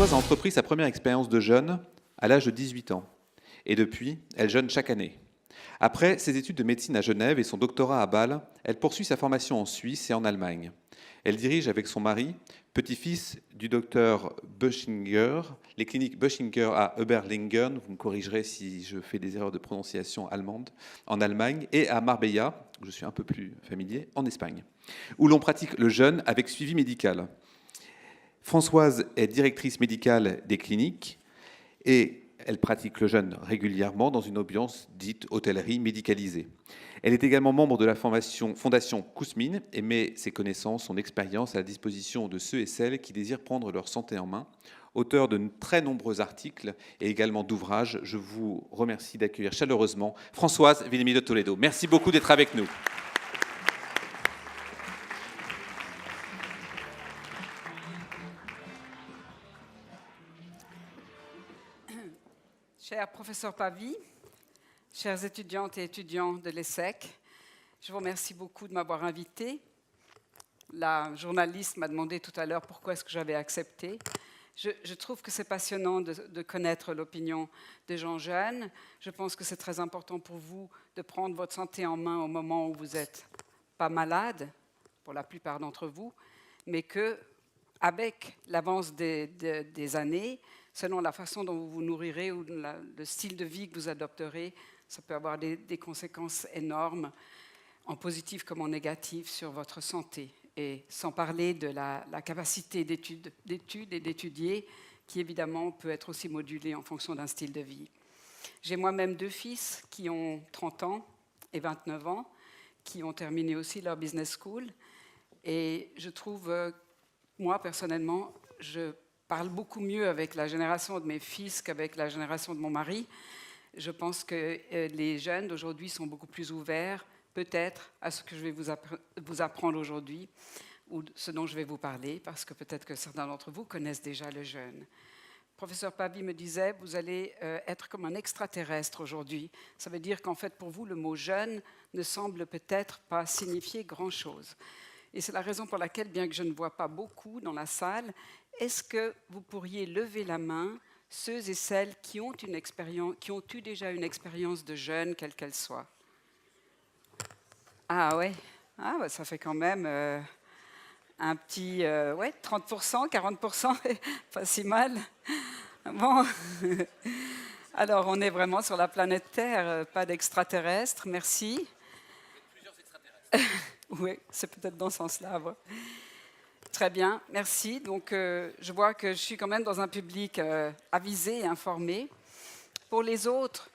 Françoise a entrepris sa première expérience de jeûne à l'âge de 18 ans. Et depuis, elle jeûne chaque année. Après ses études de médecine à Genève et son doctorat à Bâle, elle poursuit sa formation en Suisse et en Allemagne. Elle dirige avec son mari, petit-fils du docteur Böchinger, les cliniques Böchinger à Oberlingen, vous me corrigerez si je fais des erreurs de prononciation allemande, en Allemagne, et à Marbella, où je suis un peu plus familier, en Espagne, où l'on pratique le jeûne avec suivi médical. Françoise est directrice médicale des cliniques et elle pratique le jeûne régulièrement dans une ambiance dite hôtellerie médicalisée. Elle est également membre de la fondation Kousmine et met ses connaissances, son expérience à la disposition de ceux et celles qui désirent prendre leur santé en main. Auteur de très nombreux articles et également d'ouvrages, je vous remercie d'accueillir chaleureusement Françoise Villemille de Toledo. Merci beaucoup d'être avec nous. Cher professeur Pavy, chers étudiantes et étudiants de l'ESSEC, je vous remercie beaucoup de m'avoir invité. La journaliste m'a demandé tout à l'heure pourquoi est-ce que j'avais accepté. Je trouve que c'est passionnant de connaître l'opinion des gens jeunes. Je pense que c'est très important pour vous de prendre votre santé en main au moment où vous n'êtes pas malade, pour la plupart d'entre vous, mais qu'avec l'avance des années, selon la façon dont vous vous nourrirez ou le style de vie que vous adopterez, ça peut avoir des conséquences énormes, en positif comme en négatif, sur votre santé. Et sans parler de la capacité d'étude et d'étudier, qui évidemment peut être aussi modulée en fonction d'un style de vie. J'ai moi-même 2 fils qui ont 30 ans et 29 ans, qui ont terminé aussi leur business school. Et je trouve, moi personnellement, je parle beaucoup mieux avec la génération de mes fils qu'avec la génération de mon mari. Je pense que les jeunes d'aujourd'hui sont beaucoup plus ouverts, peut-être, à ce que je vais vous apprendre aujourd'hui, ou ce dont je vais vous parler, parce que peut-être que certains d'entre vous connaissent déjà le jeûne. Professeur Pavy me disait, vous allez être comme un extraterrestre aujourd'hui. Ça veut dire qu'en fait, pour vous, le mot jeûne ne semble peut-être pas signifier grand-chose. Et c'est la raison pour laquelle, bien que je ne vois pas beaucoup dans la salle, est-ce que vous pourriez lever la main, ceux et celles qui ont eu déjà une expérience de jeûne, quelle qu'elle soit? Ah ouais, ça fait quand même un petit 30%, 40%, pas si mal. Bon, alors on est vraiment sur la planète Terre, pas d'extraterrestres, merci. Plusieurs extraterrestres. Oui, c'est peut-être dans ce sens-là. Ouais. Très bien, merci. Donc, je vois que je suis quand même dans un public avisé et informé. Pour les autres,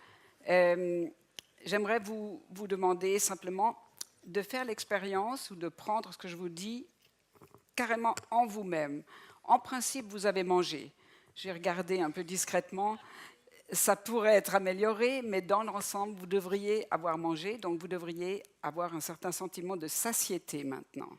j'aimerais vous demander simplement de faire l'expérience ou de prendre ce que je vous dis carrément en vous-même. En principe, vous avez mangé. J'ai regardé un peu discrètement. Ça pourrait être amélioré, mais dans l'ensemble, vous devriez avoir mangé, donc vous devriez avoir un certain sentiment de satiété maintenant.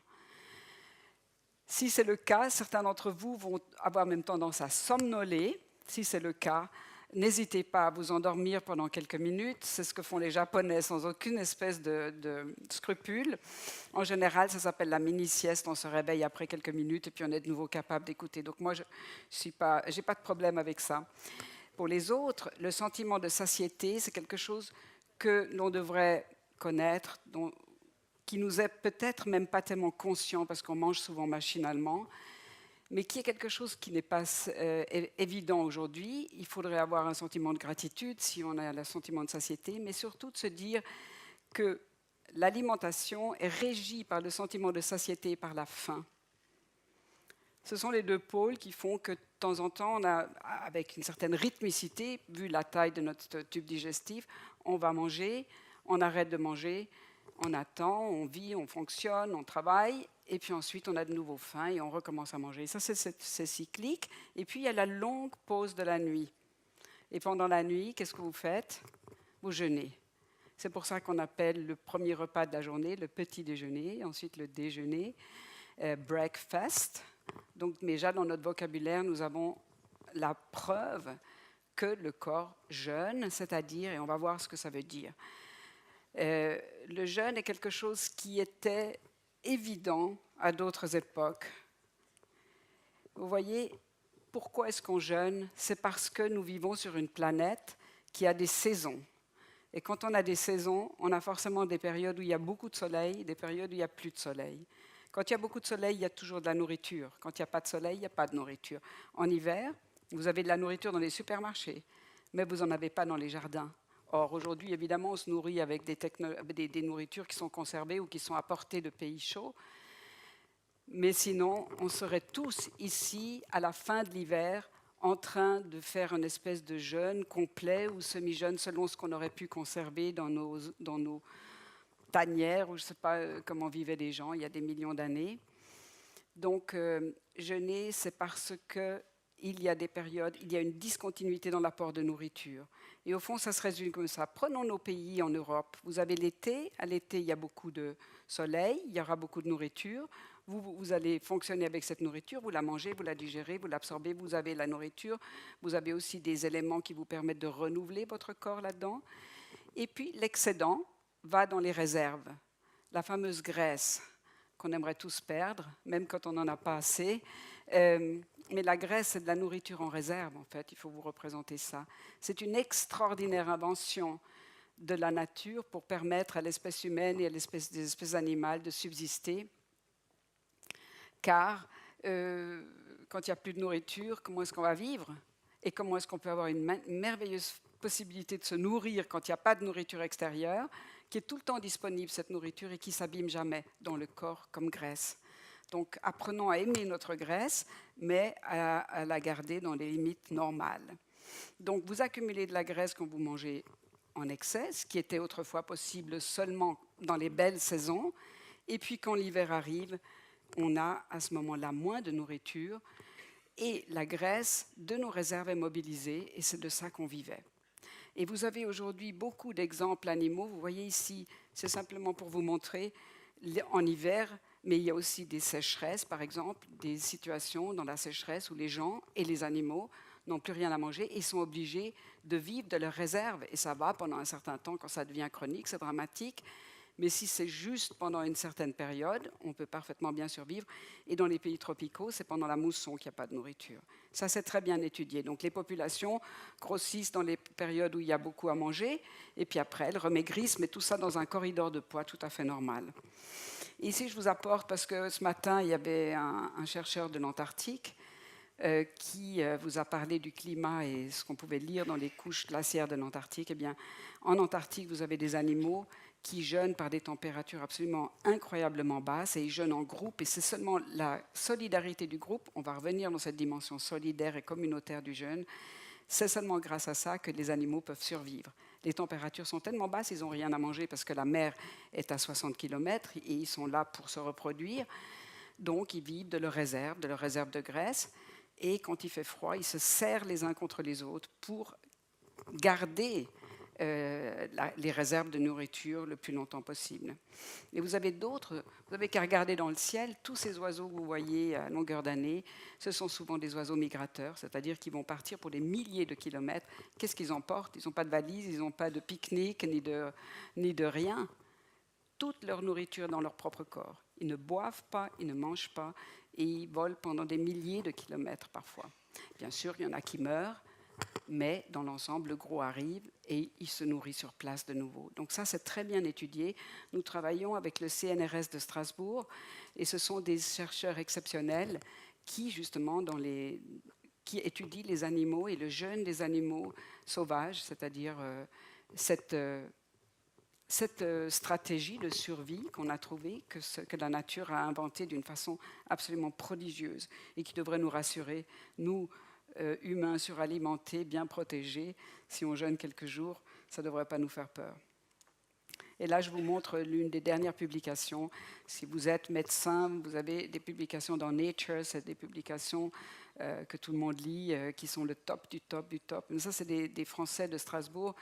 Si c'est le cas, certains d'entre vous vont avoir même tendance à somnoler. Si c'est le cas, n'hésitez pas à vous endormir pendant quelques minutes. C'est ce que font les Japonais sans aucune espèce de scrupule. En général, ça s'appelle la mini-sieste. On se réveille après quelques minutes et puis on est de nouveau capable d'écouter. Donc moi, je n'ai pas de problème avec ça. Pour les autres, le sentiment de satiété, c'est quelque chose que l'on devrait connaître, qui nous est peut-être même pas tellement conscient parce qu'on mange souvent machinalement, mais qui est quelque chose qui n'est pas évident aujourd'hui. Il faudrait avoir un sentiment de gratitude si on a le sentiment de satiété, mais surtout de se dire que l'alimentation est régie par le sentiment de satiété et par la faim. Ce sont les 2 pôles qui font que de temps en temps, avec une certaine rythmicité, vu la taille de notre tube digestif, on va manger, on arrête de manger, on attend, on vit, on fonctionne, on travaille, et puis ensuite on a de nouveau faim et on recommence à manger. Ça, c'est cyclique. Et puis il y a la longue pause de la nuit. Et pendant la nuit, qu'est-ce que vous faites? Vous jeûnez. C'est pour ça qu'on appelle le premier repas de la journée le petit déjeuner, ensuite le déjeuner, breakfast. Donc déjà dans notre vocabulaire, nous avons la preuve que le corps jeûne, c'est-à-dire, et on va voir ce que ça veut dire. Le jeûne est quelque chose qui était évident à d'autres époques. Vous voyez, pourquoi est-ce qu'on jeûne? C'est parce que nous vivons sur une planète qui a des saisons. Et quand on a des saisons, on a forcément des périodes où il y a beaucoup de soleil, des périodes où il n'y a plus de soleil. Quand il y a beaucoup de soleil, il y a toujours de la nourriture. Quand il n'y a pas de soleil, il n'y a pas de nourriture. En hiver, vous avez de la nourriture dans les supermarchés, mais vous n'en avez pas dans les jardins. Or, aujourd'hui, évidemment, on se nourrit avec des nourritures qui sont conservées ou qui sont apportées de pays chauds. Mais sinon, on serait tous ici, à la fin de l'hiver, en train de faire une espèce de jeûne complet ou semi-jeûne selon ce qu'on aurait pu conserver dans nos tanières, ou je ne sais pas comment vivaient les gens il y a des millions d'années. Donc, jeûner, c'est parce qu'il y a des périodes, il y a une discontinuité dans l'apport de nourriture. Et au fond, ça se résume comme ça. Prenons nos pays en Europe. Vous avez l'été. À l'été, il y a beaucoup de soleil, il y aura beaucoup de nourriture. Vous allez fonctionner avec cette nourriture, vous la mangez, vous la digérez, vous l'absorbez, vous avez la nourriture. Vous avez aussi des éléments qui vous permettent de renouveler votre corps là-dedans. Et puis, l'excédent va dans les réserves. La fameuse graisse qu'on aimerait tous perdre, même quand on n'en a pas assez. Mais la graisse, c'est de la nourriture en réserve, en fait. Il faut vous représenter ça. C'est une extraordinaire invention de la nature pour permettre à l'espèce humaine et à des espèces animales de subsister. Car quand il n'y a plus de nourriture, comment est-ce qu'on va vivre? Et comment est-ce qu'on peut avoir une merveilleuse possibilité de se nourrir quand il n'y a pas de nourriture extérieure, qui est tout le temps disponible, cette nourriture, et qui ne s'abîme jamais dans le corps comme graisse. Donc apprenons à aimer notre graisse, mais à la garder dans les limites normales. Donc vous accumulez de la graisse quand vous mangez en excès, ce qui était autrefois possible seulement dans les belles saisons, et puis quand l'hiver arrive, on a à ce moment-là moins de nourriture et la graisse de nos réserves est mobilisée et c'est de ça qu'on vivait. Et vous avez aujourd'hui beaucoup d'exemples animaux. Vous voyez ici, c'est simplement pour vous montrer en hiver, mais il y a aussi des sécheresses, par exemple, des situations dans la sécheresse où les gens et les animaux n'ont plus rien à manger et sont obligés de vivre de leurs réserves. Et ça va pendant un certain temps, quand ça devient chronique, c'est dramatique. Mais si c'est juste pendant une certaine période, on peut parfaitement bien survivre. Et dans les pays tropicaux, c'est pendant la mousson qu'il n'y a pas de nourriture. Ça, c'est très bien étudié. Donc les populations grossissent dans les périodes où il y a beaucoup à manger, et puis après, elles remaigrissent, mais tout ça dans un corridor de poids tout à fait normal. Et ici, je vous apporte, parce que ce matin, il y avait un chercheur de l'Antarctique qui vous a parlé du climat et ce qu'on pouvait lire dans les couches glaciaires de l'Antarctique. Eh bien, en Antarctique, vous avez des animaux qui jeûnent par des températures absolument incroyablement basses, et ils jeûnent en groupe, et c'est seulement la solidarité du groupe, on va revenir dans cette dimension solidaire et communautaire du jeûne, c'est seulement grâce à ça que les animaux peuvent survivre. Les températures sont tellement basses, ils n'ont rien à manger parce que la mer est à 60 km et ils sont là pour se reproduire, donc ils vivent de leurs réserves de graisse, et quand il fait froid, ils se serrent les uns contre les autres pour garder les réserves de nourriture le plus longtemps possible. Et vous avez qu'à regarder dans le ciel, tous ces oiseaux que vous voyez à longueur d'année, ce sont souvent des oiseaux migrateurs, c'est-à-dire qu'ils vont partir pour des milliers de kilomètres. Qu'est-ce qu'ils emportent? Ils n'ont pas de valise, ils n'ont pas de pique-nique, ni de rien. Toute leur nourriture dans leur propre corps. Ils ne boivent pas, ils ne mangent pas, et ils volent pendant des milliers de kilomètres parfois. Bien sûr, il y en a qui meurent, mais dans l'ensemble, le gros arrive et il se nourrit sur place de nouveau. Donc ça, c'est très bien étudié. Nous travaillons avec le CNRS de Strasbourg, et ce sont des chercheurs exceptionnels qui, justement, qui étudient les animaux et le jeûne des animaux sauvages, c'est-à-dire cette stratégie de survie qu'on a trouvée, que la nature a inventée d'une façon absolument prodigieuse et qui devrait nous rassurer, nous, humains suralimentés, bien protégés. Si on jeûne quelques jours, ça ne devrait pas nous faire peur. Et là, je vous montre l'une des dernières publications. Si vous êtes médecin, vous avez des publications dans Nature, c'est des publications que tout le monde lit, qui sont le top du top du top. Mais ça, c'est des Français de Strasbourg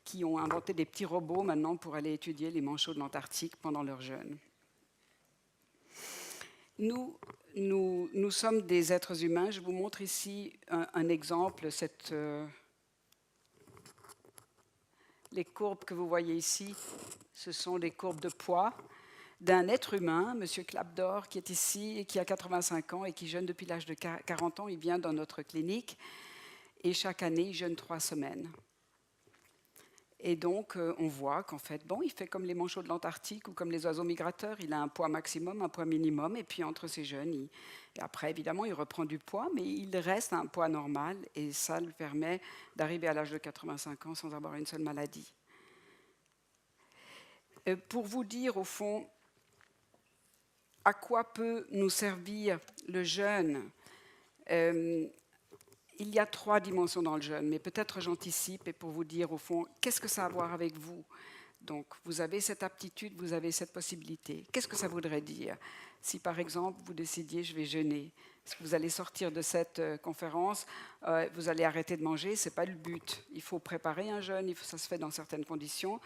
qui ont inventé des petits robots maintenant pour aller étudier les manchots de l'Antarctique pendant leur jeûne. Nous sommes des êtres humains. Je vous montre ici un exemple. Les courbes que vous voyez ici, ce sont des courbes de poids d'un être humain, M. Klapdor, qui est ici et qui a 85 ans et qui jeûne depuis l'âge de 40 ans. Il vient dans notre clinique et chaque année, il jeûne 3 semaines. Et donc, on voit qu'en fait, bon, il fait comme les manchots de l'Antarctique ou comme les oiseaux migrateurs. Il a un poids maximum, un poids minimum, et puis entre ces jeûnes, et après, évidemment, il reprend du poids, mais il reste à un poids normal, et ça lui permet d'arriver à l'âge de 85 ans sans avoir une seule maladie. Pour vous dire, au fond, à quoi peut nous servir le jeûne, il y a 3 dimensions dans le jeûne, mais peut-être j'anticipe et pour vous dire au fond, qu'est-ce que ça a à voir avec vous? Donc, vous avez cette aptitude, vous avez cette possibilité. Qu'est-ce que ça voudrait dire? Si par exemple, vous décidiez, je vais jeûner, est-ce que vous allez sortir de cette conférence, vous allez arrêter de manger? Ce n'est pas le but. Il faut préparer un jeûne, ça se fait dans certaines conditions.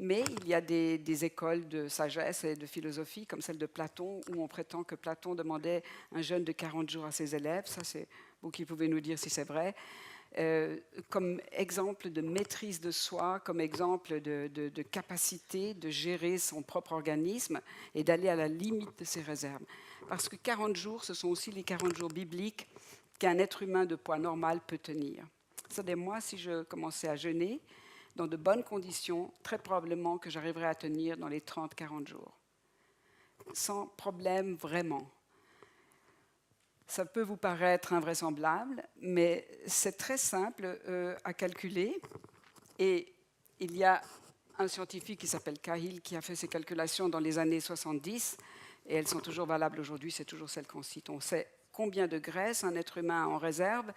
Mais il y a des écoles de sagesse et de philosophie, comme celle de Platon, où on prétend que Platon demandait un jeûne de 40 jours à ses élèves. Ça, c'est vous qui pouvez nous dire si c'est vrai. Comme exemple de maîtrise de soi, comme exemple de capacité de gérer son propre organisme et d'aller à la limite de ses réserves. Parce que 40 jours, ce sont aussi les 40 jours bibliques qu'un être humain de poids normal peut tenir. C'est-à-dire, moi, si je commençais à jeûner, dans de bonnes conditions, très probablement que j'arriverai à tenir dans les 30-40 jours. Sans problème, vraiment. Ça peut vous paraître invraisemblable, mais c'est très simple à calculer. Et il y a un scientifique qui s'appelle Cahill qui a fait ces calculations dans les années 70, et elles sont toujours valables aujourd'hui, c'est toujours celles qu'on cite. On sait combien de graisse un être humain a en réserve.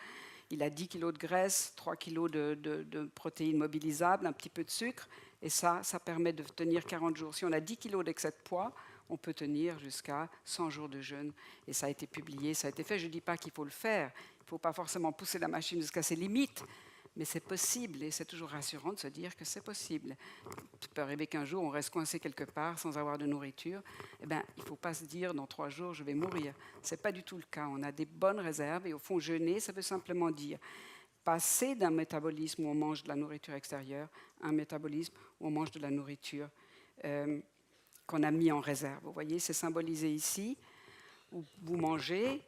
Il a 10 kg de graisse, 3 kg de protéines mobilisables, un petit peu de sucre, et ça permet de tenir 40 jours. Si on a 10 kg d'excès de poids, on peut tenir jusqu'à 100 jours de jeûne. Et ça a été publié, ça a été fait. Je ne dis pas qu'il faut le faire, il ne faut pas forcément pousser la machine jusqu'à ses limites, mais c'est possible, et c'est toujours rassurant de se dire que c'est possible. Il peut arriver qu'un jour, on reste coincé quelque part sans avoir de nourriture. Eh bien, il ne faut pas se dire, dans 3 jours, je vais mourir. Ce n'est pas du tout le cas. On a des bonnes réserves, et au fond, jeûner, ça veut simplement dire passer d'un métabolisme où on mange de la nourriture extérieure à un métabolisme où on mange de la nourriture qu'on a mis en réserve. Vous voyez, c'est symbolisé ici, où vous mangez,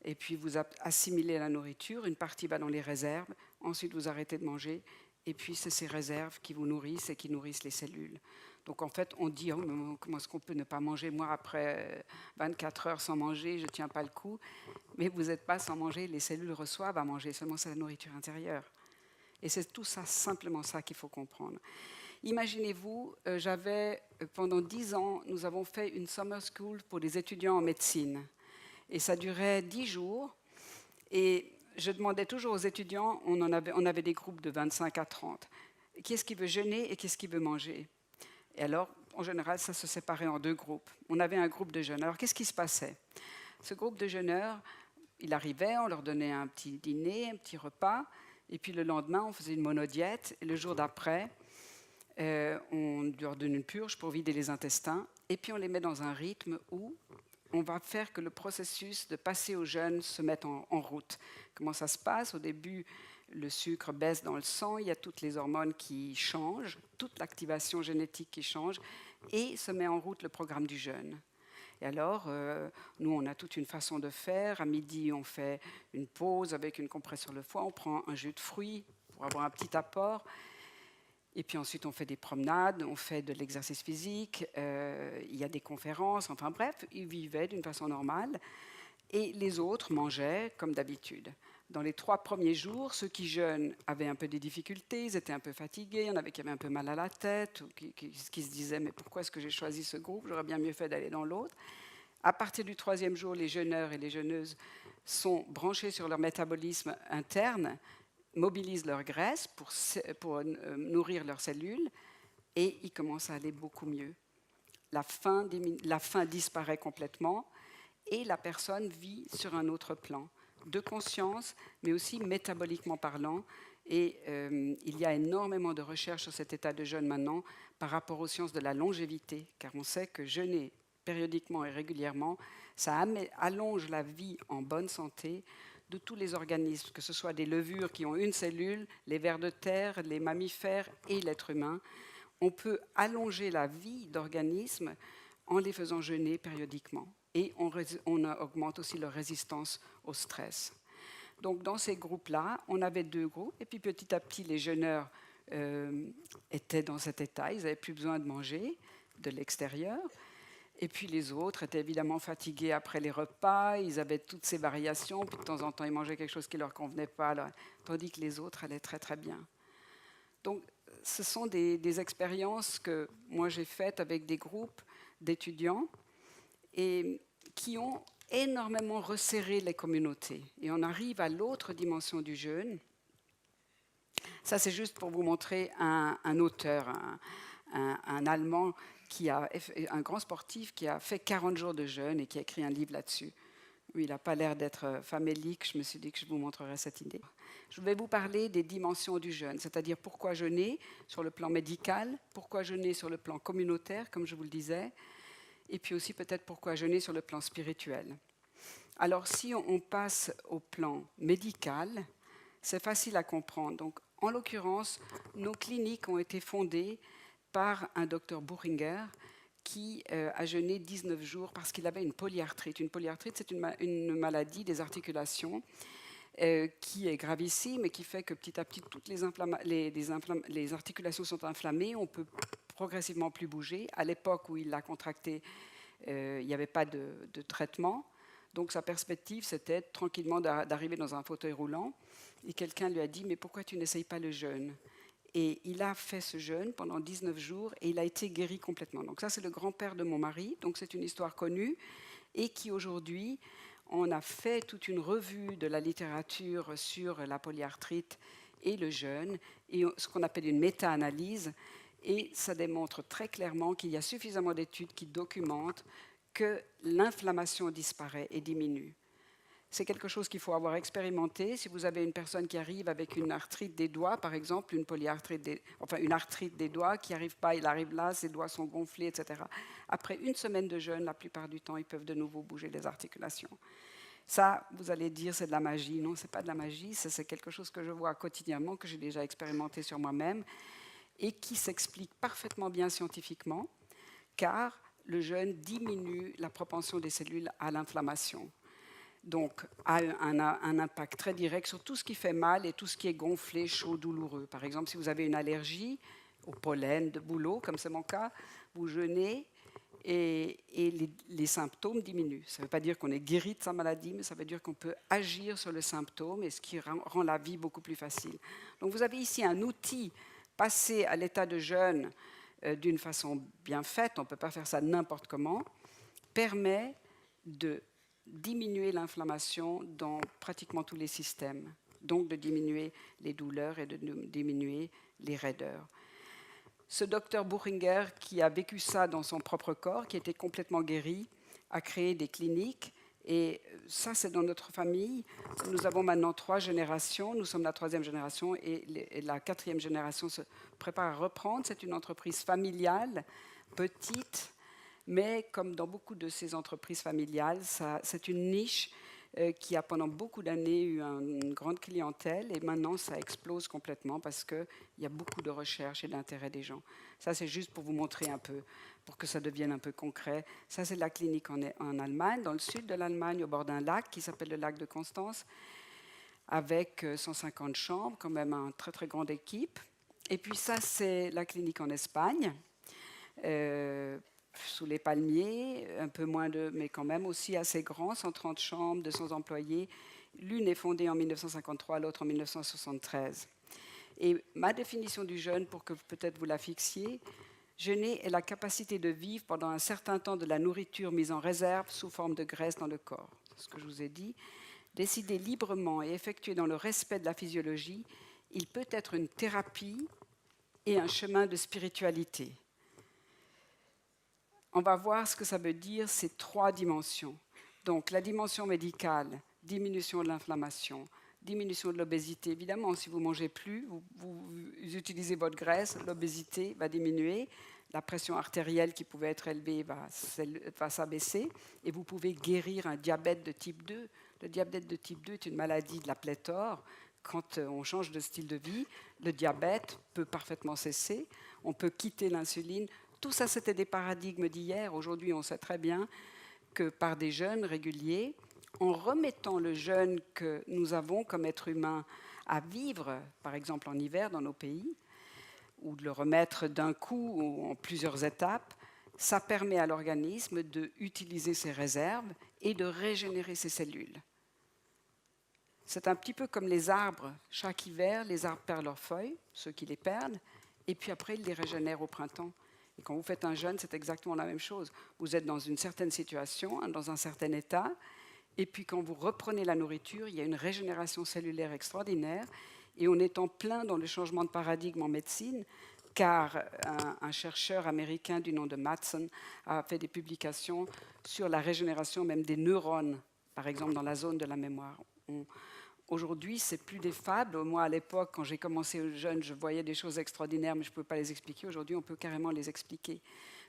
et puis vous assimilez la nourriture, une partie va dans les réserves, ensuite vous arrêtez de manger, et puis c'est ces réserves qui vous nourrissent et qui nourrissent les cellules. Donc en fait, on dit, oh, comment est-ce qu'on peut ne pas manger? Moi, après 24 heures sans manger, je ne tiens pas le coup. Mais vous n'êtes pas sans manger, les cellules reçoivent à manger, seulement c'est la nourriture intérieure. Et c'est tout ça, simplement ça qu'il faut comprendre. Imaginez-vous, pendant 10 ans, nous avons fait une summer school pour des étudiants en médecine. Et ça durait 10 jours. Et je demandais toujours aux étudiants, on avait des groupes de 25 à 30, qui est-ce qui veut jeûner et qui est-ce qui veut manger? Et alors, en général, ça se séparait en 2 groupes. On avait un groupe de jeûneurs. Qu'est-ce qui se passait? Ce groupe de jeûneurs, il arrivait, on leur donnait un petit dîner, un petit repas, et puis le lendemain, on faisait une monodiète, et le jour d'après, on leur donne une purge pour vider les intestins, et puis on les met dans un rythme où on va faire que le processus de passer au jeûne se mette en route. Comment ça se passe? Au début, le sucre baisse dans le sang, il y a toutes les hormones qui changent, toute l'activation génétique qui change, et se met en route le programme du jeûne. Et alors, nous, on a toute une façon de faire. À midi, on fait une pause avec une compresse sur le foie, on prend un jus de fruits pour avoir un petit apport. Et puis ensuite, on fait des promenades, on fait de l'exercice physique, il y a des conférences, enfin bref, ils vivaient d'une façon normale. Et les autres mangeaient comme d'habitude. Dans les 3 premiers jours, ceux qui jeûnent avaient un peu des difficultés, ils étaient un peu fatigués, il y en avait qui avaient un peu mal à la tête, ou qui se disaient « mais pourquoi est-ce que j'ai choisi ce groupe? J'aurais bien mieux fait d'aller dans l'autre ». À partir du 3e jour, les jeûneurs et les jeûneuses sont branchés sur leur métabolisme interne, mobilisent leur graisse pour nourrir leurs cellules, et ils commencent à aller beaucoup mieux. La faim disparaît complètement, et la personne vit sur un autre plan de conscience, mais aussi métaboliquement parlant. Et il y a énormément de recherches sur cet état de jeûne maintenant par rapport aux sciences de la longévité, car on sait que jeûner périodiquement et régulièrement, ça allonge la vie en bonne santé de tous les organismes, que ce soit des levures qui ont une cellule, les vers de terre, les mammifères et l'être humain. On peut allonger la vie d'organismes en les faisant jeûner périodiquement. Et on augmente aussi leur résistance au stress. Donc dans ces groupes-là, on avait 2 groupes, et puis petit à petit, les jeûneurs étaient dans cet état, ils n'avaient plus besoin de manger de l'extérieur. Et puis les autres étaient évidemment fatigués après les repas, ils avaient toutes ces variations, puis de temps en temps ils mangeaient quelque chose qui ne leur convenait pas, tandis que les autres allaient très très bien. Donc ce sont des expériences que moi j'ai faites avec des groupes d'étudiants et qui ont énormément resserré les communautés. Et on arrive à l'autre dimension du jeûne. Ça c'est juste pour vous montrer un auteur, un Allemand, un grand sportif qui a fait 40 jours de jeûne et qui a écrit un livre là-dessus. Il n'a pas l'air d'être famélique, je me suis dit que je vous montrerais cette idée. Je vais vous parler des dimensions du jeûne, c'est-à-dire pourquoi jeûner sur le plan médical, pourquoi jeûner sur le plan communautaire, comme je vous le disais, et puis aussi peut-être pourquoi jeûner sur le plan spirituel. Alors si on passe au plan médical, c'est facile à comprendre. Donc, en l'occurrence, nos cliniques ont été fondées par un docteur Boehringer qui a jeûné 19 jours parce qu'il avait une polyarthrite. Une polyarthrite, c'est une maladie des articulations qui est gravissime et qui fait que petit à petit, toutes les articulations sont inflammées, on peut progressivement plus bouger. À l'époque où il l'a contracté, il n'y avait pas de traitement. Donc sa perspective, c'était tranquillement d'arriver dans un fauteuil roulant. Et quelqu'un lui a dit « Mais pourquoi tu n'essayes pas le jeûne ?» Et il a fait ce jeûne pendant 19 jours et il a été guéri complètement. Donc ça, c'est le grand-père de mon mari. Donc c'est une histoire connue et qui aujourd'hui, on a fait toute une revue de la littérature sur la polyarthrite et le jeûne, et ce qu'on appelle une méta-analyse. Et ça démontre très clairement qu'il y a suffisamment d'études qui documentent que l'inflammation disparaît et diminue. C'est quelque chose qu'il faut avoir expérimenté. Si vous avez une personne qui arrive avec une arthrite des doigts, par exemple, une arthrite des doigts qui n'arrive pas, il arrive là, ses doigts sont gonflés, etc. Après une semaine de jeûne, la plupart du temps, ils peuvent de nouveau bouger les articulations. Ça, vous allez dire, c'est de la magie. Non, ce n'est pas de la magie, c'est quelque chose que je vois quotidiennement, que j'ai déjà expérimenté sur moi-même et qui s'explique parfaitement bien scientifiquement, car le jeûne diminue la propension des cellules à l'inflammation. Donc, a un impact très direct sur tout ce qui fait mal et tout ce qui est gonflé, chaud, douloureux. Par exemple, si vous avez une allergie au pollen de bouleau, comme c'est mon cas, vous jeûnez et les symptômes diminuent. Ça ne veut pas dire qu'on est guéri de sa maladie, mais ça veut dire qu'on peut agir sur le symptôme, et ce qui rend la vie beaucoup plus facile. Donc, vous avez ici un outil passé à l'état de jeûne d'une façon bien faite, on ne peut pas faire ça n'importe comment, permet de diminuer l'inflammation dans pratiquement tous les systèmes, donc de diminuer les douleurs et de diminuer les raideurs. Ce docteur Boehringer, qui a vécu ça dans son propre corps, qui était complètement guéri, a créé des cliniques, et ça c'est dans notre famille. Nous avons maintenant 3 générations, nous sommes la 3e génération, et la 4e génération se prépare à reprendre. C'est une entreprise familiale, petite, mais comme dans beaucoup de ces entreprises familiales, c'est une niche qui a pendant beaucoup d'années eu une grande clientèle, et maintenant ça explose complètement parce qu'il y a beaucoup de recherche et d'intérêt des gens. Ça, c'est juste pour vous montrer un peu, pour que ça devienne un peu concret. Ça, c'est la clinique en Allemagne, dans le sud de l'Allemagne, au bord d'un lac qui s'appelle le lac de Constance, avec 150 chambres, quand même une très très grande équipe. Et puis ça, c'est la clinique en Espagne, sous les palmiers, un peu moins mais quand même aussi assez grand, 130 chambres, 200 employés. L'une est fondée en 1953, l'autre en 1973. Et ma définition du jeûne, pour que peut-être vous la fixiez, jeûner est la capacité de vivre pendant un certain temps de la nourriture mise en réserve sous forme de graisse dans le corps. C'est ce que je vous ai dit. Décider librement et effectuer dans le respect de la physiologie, il peut être une thérapie et un chemin de spiritualité. On va voir ce que ça veut dire, ces 3 dimensions. Donc, la dimension médicale, diminution de l'inflammation, diminution de l'obésité. Évidemment, si vous ne mangez plus, vous utilisez votre graisse, l'obésité va diminuer, la pression artérielle qui pouvait être élevée va s'abaisser, et vous pouvez guérir un diabète de type 2. Le diabète de type 2 est une maladie de la pléthore. Quand on change de style de vie, le diabète peut parfaitement cesser. On peut quitter l'insuline. tout ça, c'était des paradigmes d'hier. Aujourd'hui, on sait très bien que par des jeûnes réguliers, en remettant le jeûne que nous avons comme être humain à vivre, par exemple en hiver dans nos pays, ou de le remettre d'un coup ou en plusieurs étapes, ça permet à l'organisme d'utiliser ses réserves et de régénérer ses cellules. C'est un petit peu comme les arbres. Chaque hiver, les arbres perdent leurs feuilles, ceux qui les perdent, et puis après, ils les régénèrent au printemps. Et quand vous faites un jeûne, c'est exactement la même chose. Vous êtes dans une certaine situation, dans un certain état, et puis quand vous reprenez la nourriture, il y a une régénération cellulaire extraordinaire, et on est en plein dans le changement de paradigme en médecine, car un chercheur américain du nom de Mattson a fait des publications sur la régénération même des neurones, par exemple dans la zone de la mémoire. Aujourd'hui, c'est plus des fables. Moi, à l'époque, quand j'ai commencé au jeûne, je voyais des choses extraordinaires, mais je ne pouvais pas les expliquer. Aujourd'hui, on peut carrément les expliquer.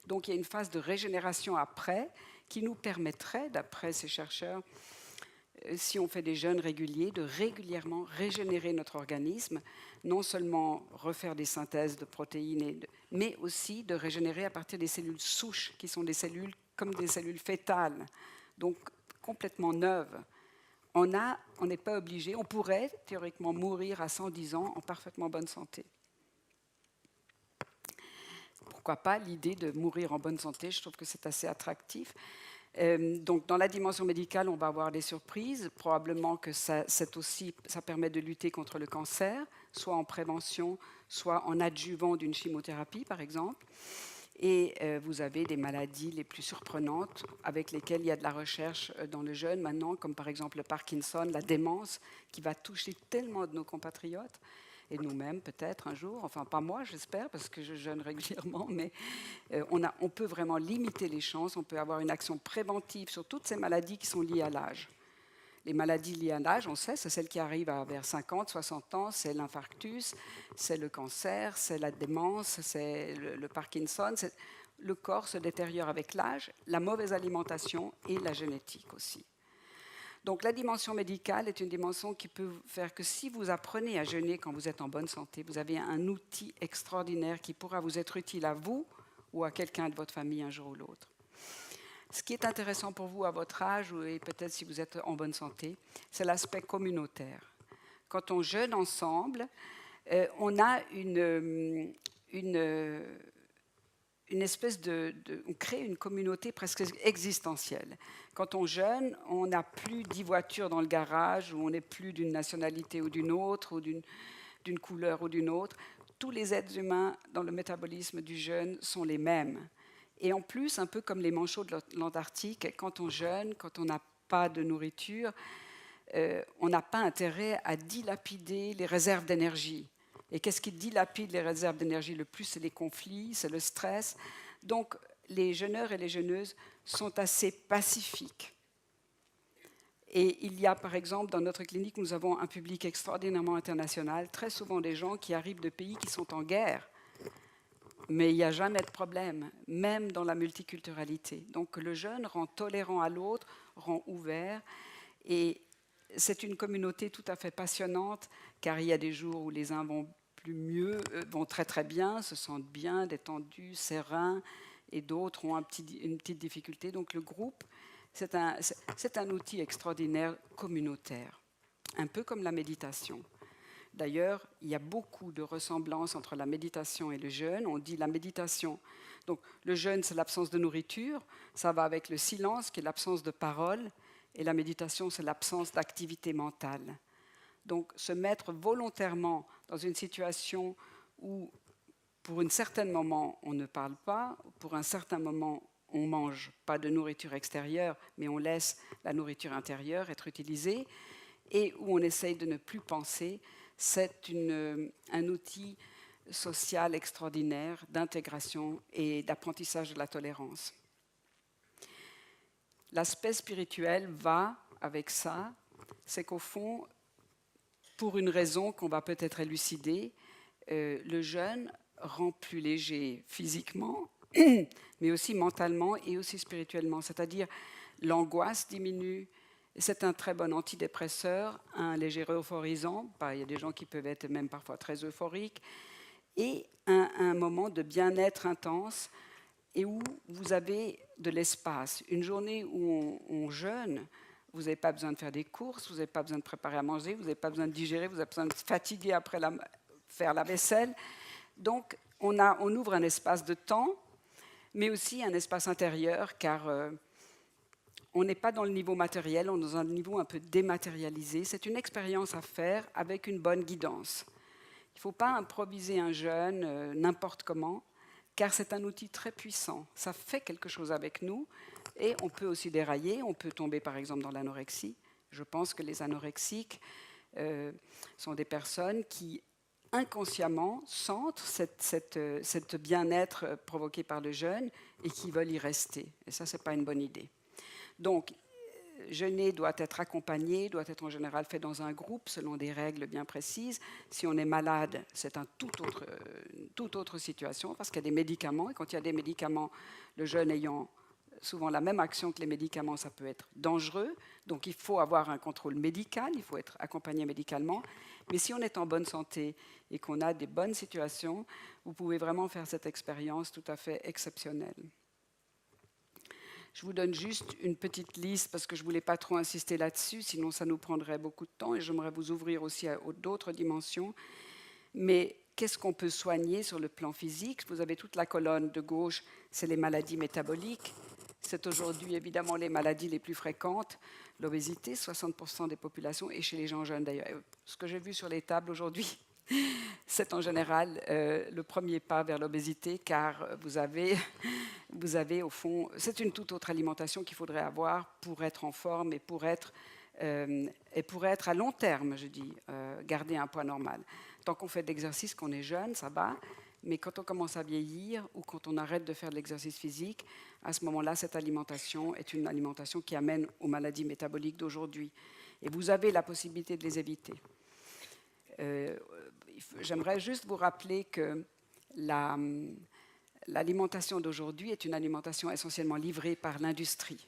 Donc, il y a une phase de régénération après qui nous permettrait, d'après ces chercheurs, si on fait des jeûnes réguliers, de régulièrement régénérer notre organisme, non seulement refaire des synthèses de protéines, mais aussi de régénérer à partir des cellules souches, qui sont des cellules comme des cellules fétales, donc complètement neuves. On n'est pas obligé, on pourrait théoriquement mourir à 110 ans en parfaitement bonne santé. Pourquoi pas l'idée de mourir en bonne santé? Je trouve que c'est assez attractif. Donc, dans la dimension médicale, on va avoir des surprises. Probablement que ça permet de lutter contre le cancer, soit en prévention, soit en adjuvant d'une chimiothérapie, par exemple. Et vous avez des maladies les plus surprenantes avec lesquelles il y a de la recherche dans le jeûne maintenant, comme par exemple le Parkinson, la démence, qui va toucher tellement de nos compatriotes, et nous-mêmes peut-être un jour, enfin pas moi j'espère, parce que je jeûne régulièrement, mais on peut vraiment limiter les chances, on peut avoir une action préventive sur toutes ces maladies qui sont liées à l'âge. Les maladies liées à l'âge, on sait, c'est celles qui arrivent vers 50, 60 ans, c'est l'infarctus, c'est le cancer, c'est la démence, c'est le Parkinson. Le corps se détériore avec l'âge, la mauvaise alimentation et la génétique aussi. Donc la dimension médicale est une dimension qui peut faire que si vous apprenez à jeûner quand vous êtes en bonne santé, vous avez un outil extraordinaire qui pourra vous être utile à vous ou à quelqu'un de votre famille un jour ou l'autre. Ce qui est intéressant pour vous à votre âge, et peut-être si vous êtes en bonne santé, c'est l'aspect communautaire. Quand on jeûne ensemble, on a une espèce on crée une communauté presque existentielle. Quand on jeûne, on n'a plus 10 voitures dans le garage, ou on n'est plus d'une nationalité ou d'une autre, ou d'une couleur ou d'une autre. Tous les êtres humains dans le métabolisme du jeûne sont les mêmes. Et en plus, un peu comme les manchots de l'Antarctique, quand on jeûne, quand on n'a pas de nourriture, on n'a pas intérêt à dilapider les réserves d'énergie. Et qu'est-ce qui dilapide les réserves d'énergie le plus? C'est les conflits, c'est le stress. Donc, les jeûneurs et les jeûneuses sont assez pacifiques. Et il y a, par exemple, dans notre clinique, nous avons un public extraordinairement international, très souvent des gens qui arrivent de pays qui sont en guerre. Mais il n'y a jamais de problème, même dans la multiculturalité. Donc le jeûne rend tolérant à l'autre, rend ouvert. Et c'est une communauté tout à fait passionnante, car il y a des jours où les uns vont vont très très bien, se sentent bien, détendus, sereins, et d'autres ont une petite difficulté. Donc le groupe, c'est un outil extraordinaire communautaire, un peu comme la méditation. D'ailleurs, il y a beaucoup de ressemblances entre la méditation et le jeûne. On dit la méditation. Donc, le jeûne, c'est l'absence de nourriture. Ça va avec le silence, qui est l'absence de parole. Et la méditation, c'est l'absence d'activité mentale. Donc, se mettre volontairement dans une situation où, pour un certain moment, on ne parle pas, pour un certain moment, on ne mange pas de nourriture extérieure, mais on laisse la nourriture intérieure être utilisée, et où on essaye de ne plus penser, c'est un outil social extraordinaire d'intégration et d'apprentissage de la tolérance. L'aspect spirituel va avec ça, c'est qu'au fond, pour une raison qu'on va peut-être élucider, le jeûne rend plus léger physiquement, mais aussi mentalement et aussi spirituellement. C'est-à-dire l'angoisse diminue. C'est un très bon antidépresseur, un léger euphorisant. Il y a des gens qui peuvent être même parfois très euphoriques. Et un moment de bien-être intense. et où vous avez de l'espace. Une journée où on jeûne, vous n'avez pas besoin de faire des courses, vous n'avez pas besoin de préparer à manger, vous n'avez pas besoin de digérer, vous avez besoin de fatiguer après faire la vaisselle. Donc, on ouvre un espace de temps, mais aussi un espace intérieur, car on n'est pas dans le niveau matériel, on est dans un niveau un peu dématérialisé. C'est une expérience à faire avec une bonne guidance. Il ne faut pas improviser un jeûne n'importe comment, car c'est un outil très puissant. Ça fait quelque chose avec nous, et on peut aussi dérailler, on peut tomber par exemple dans l'anorexie. Je pense que les anorexiques sont des personnes qui inconsciemment sentent cette bien-être provoqué par le jeûne et qui veulent y rester. Et ça, ce n'est pas une bonne idée. Donc, jeûner doit être accompagné, doit être en général fait dans un groupe selon des règles bien précises. Si on est malade, c'est une toute autre situation parce qu'il y a des médicaments. Et quand il y a des médicaments, le jeûne ayant souvent la même action que les médicaments, ça peut être dangereux. Donc il faut avoir un contrôle médical, il faut être accompagné médicalement. Mais si on est en bonne santé et qu'on a des bonnes situations, vous pouvez vraiment faire cette expérience tout à fait exceptionnelle. Je vous donne juste une petite liste parce que je ne voulais pas trop insister là-dessus, sinon ça nous prendrait beaucoup de temps et j'aimerais vous ouvrir aussi à d'autres dimensions. Mais qu'est-ce qu'on peut soigner sur le plan physique? Vous avez toute la colonne de gauche, c'est les maladies métaboliques. C'est aujourd'hui évidemment les maladies les plus fréquentes. L'obésité, 60% des populations, et chez les gens jeunes d'ailleurs. Ce que j'ai vu sur les tables aujourd'hui, c'est en général le premier pas vers l'obésité, car vous avez au fond, c'est une toute autre alimentation qu'il faudrait avoir pour être en forme et pour être à long terme, je dis, garder un poids normal. Tant qu'on fait de l'exercice, qu'on est jeune, ça va, mais quand on commence à vieillir ou quand on arrête de faire de l'exercice physique, à ce moment-là, cette alimentation est une alimentation qui amène aux maladies métaboliques d'aujourd'hui. Et vous avez la possibilité de les éviter. J'aimerais juste vous rappeler que l'alimentation d'aujourd'hui est une alimentation essentiellement livrée par l'industrie.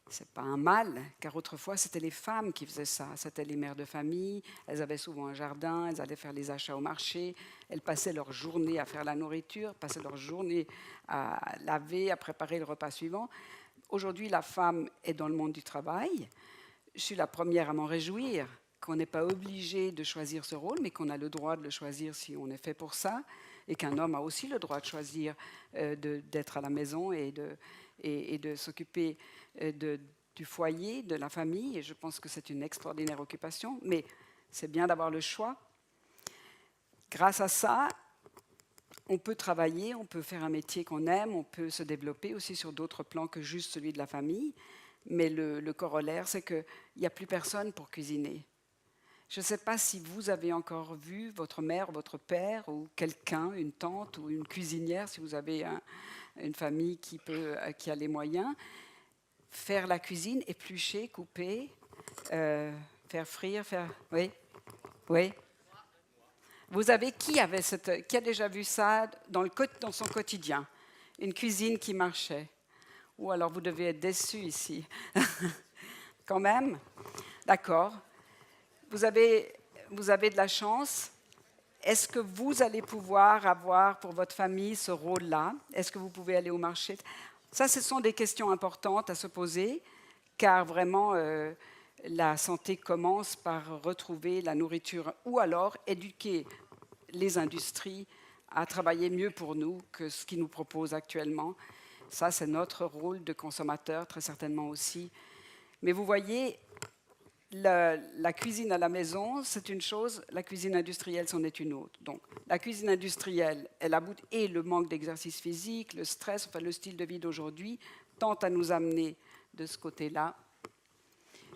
Ce n'est pas un mal, car autrefois, c'était les femmes qui faisaient ça. C'était les mères de famille, elles avaient souvent un jardin, elles allaient faire les achats au marché, elles passaient leur journée à faire la nourriture, passaient leur journée à laver, à préparer le repas suivant. Aujourd'hui, la femme est dans le monde du travail. Je suis la première à m'en réjouir, qu'on n'est pas obligé de choisir ce rôle, mais qu'on a le droit de le choisir si on est fait pour ça, et qu'un homme a aussi le droit de choisir d'être à la maison et de s'occuper du foyer, de la famille. Et je pense que c'est une extraordinaire occupation, mais c'est bien d'avoir le choix. Grâce à ça, on peut travailler, on peut faire un métier qu'on aime, on peut se développer aussi sur d'autres plans que juste celui de la famille. Mais le corollaire, c'est qu'il n'y a plus personne pour cuisiner. Je ne sais pas si vous avez encore vu votre mère, votre père ou quelqu'un, une tante ou une cuisinière, si vous avez une famille qui a les moyens, faire la cuisine, éplucher, couper, faire frire, Oui, oui. Qui a déjà vu ça dans son quotidien? Une cuisine qui marchait. Ou alors vous devez être déçus ici. Quand même? D'accord. Vous avez de la chance. Est-ce que vous allez pouvoir avoir pour votre famille ce rôle-là? Est-ce que vous pouvez aller au marché? Ça, ce sont des questions importantes à se poser, car vraiment, la santé commence par retrouver la nourriture ou alors éduquer les industries à travailler mieux pour nous que ce qu'ils nous proposent actuellement. Ça, c'est notre rôle de consommateur, très certainement aussi. Mais vous voyez, la cuisine à la maison, c'est une chose, la cuisine industrielle, c'en est une autre. Donc, la cuisine industrielle, et le manque d'exercice physique, le stress, enfin le style de vie d'aujourd'hui, tente à nous amener de ce côté-là.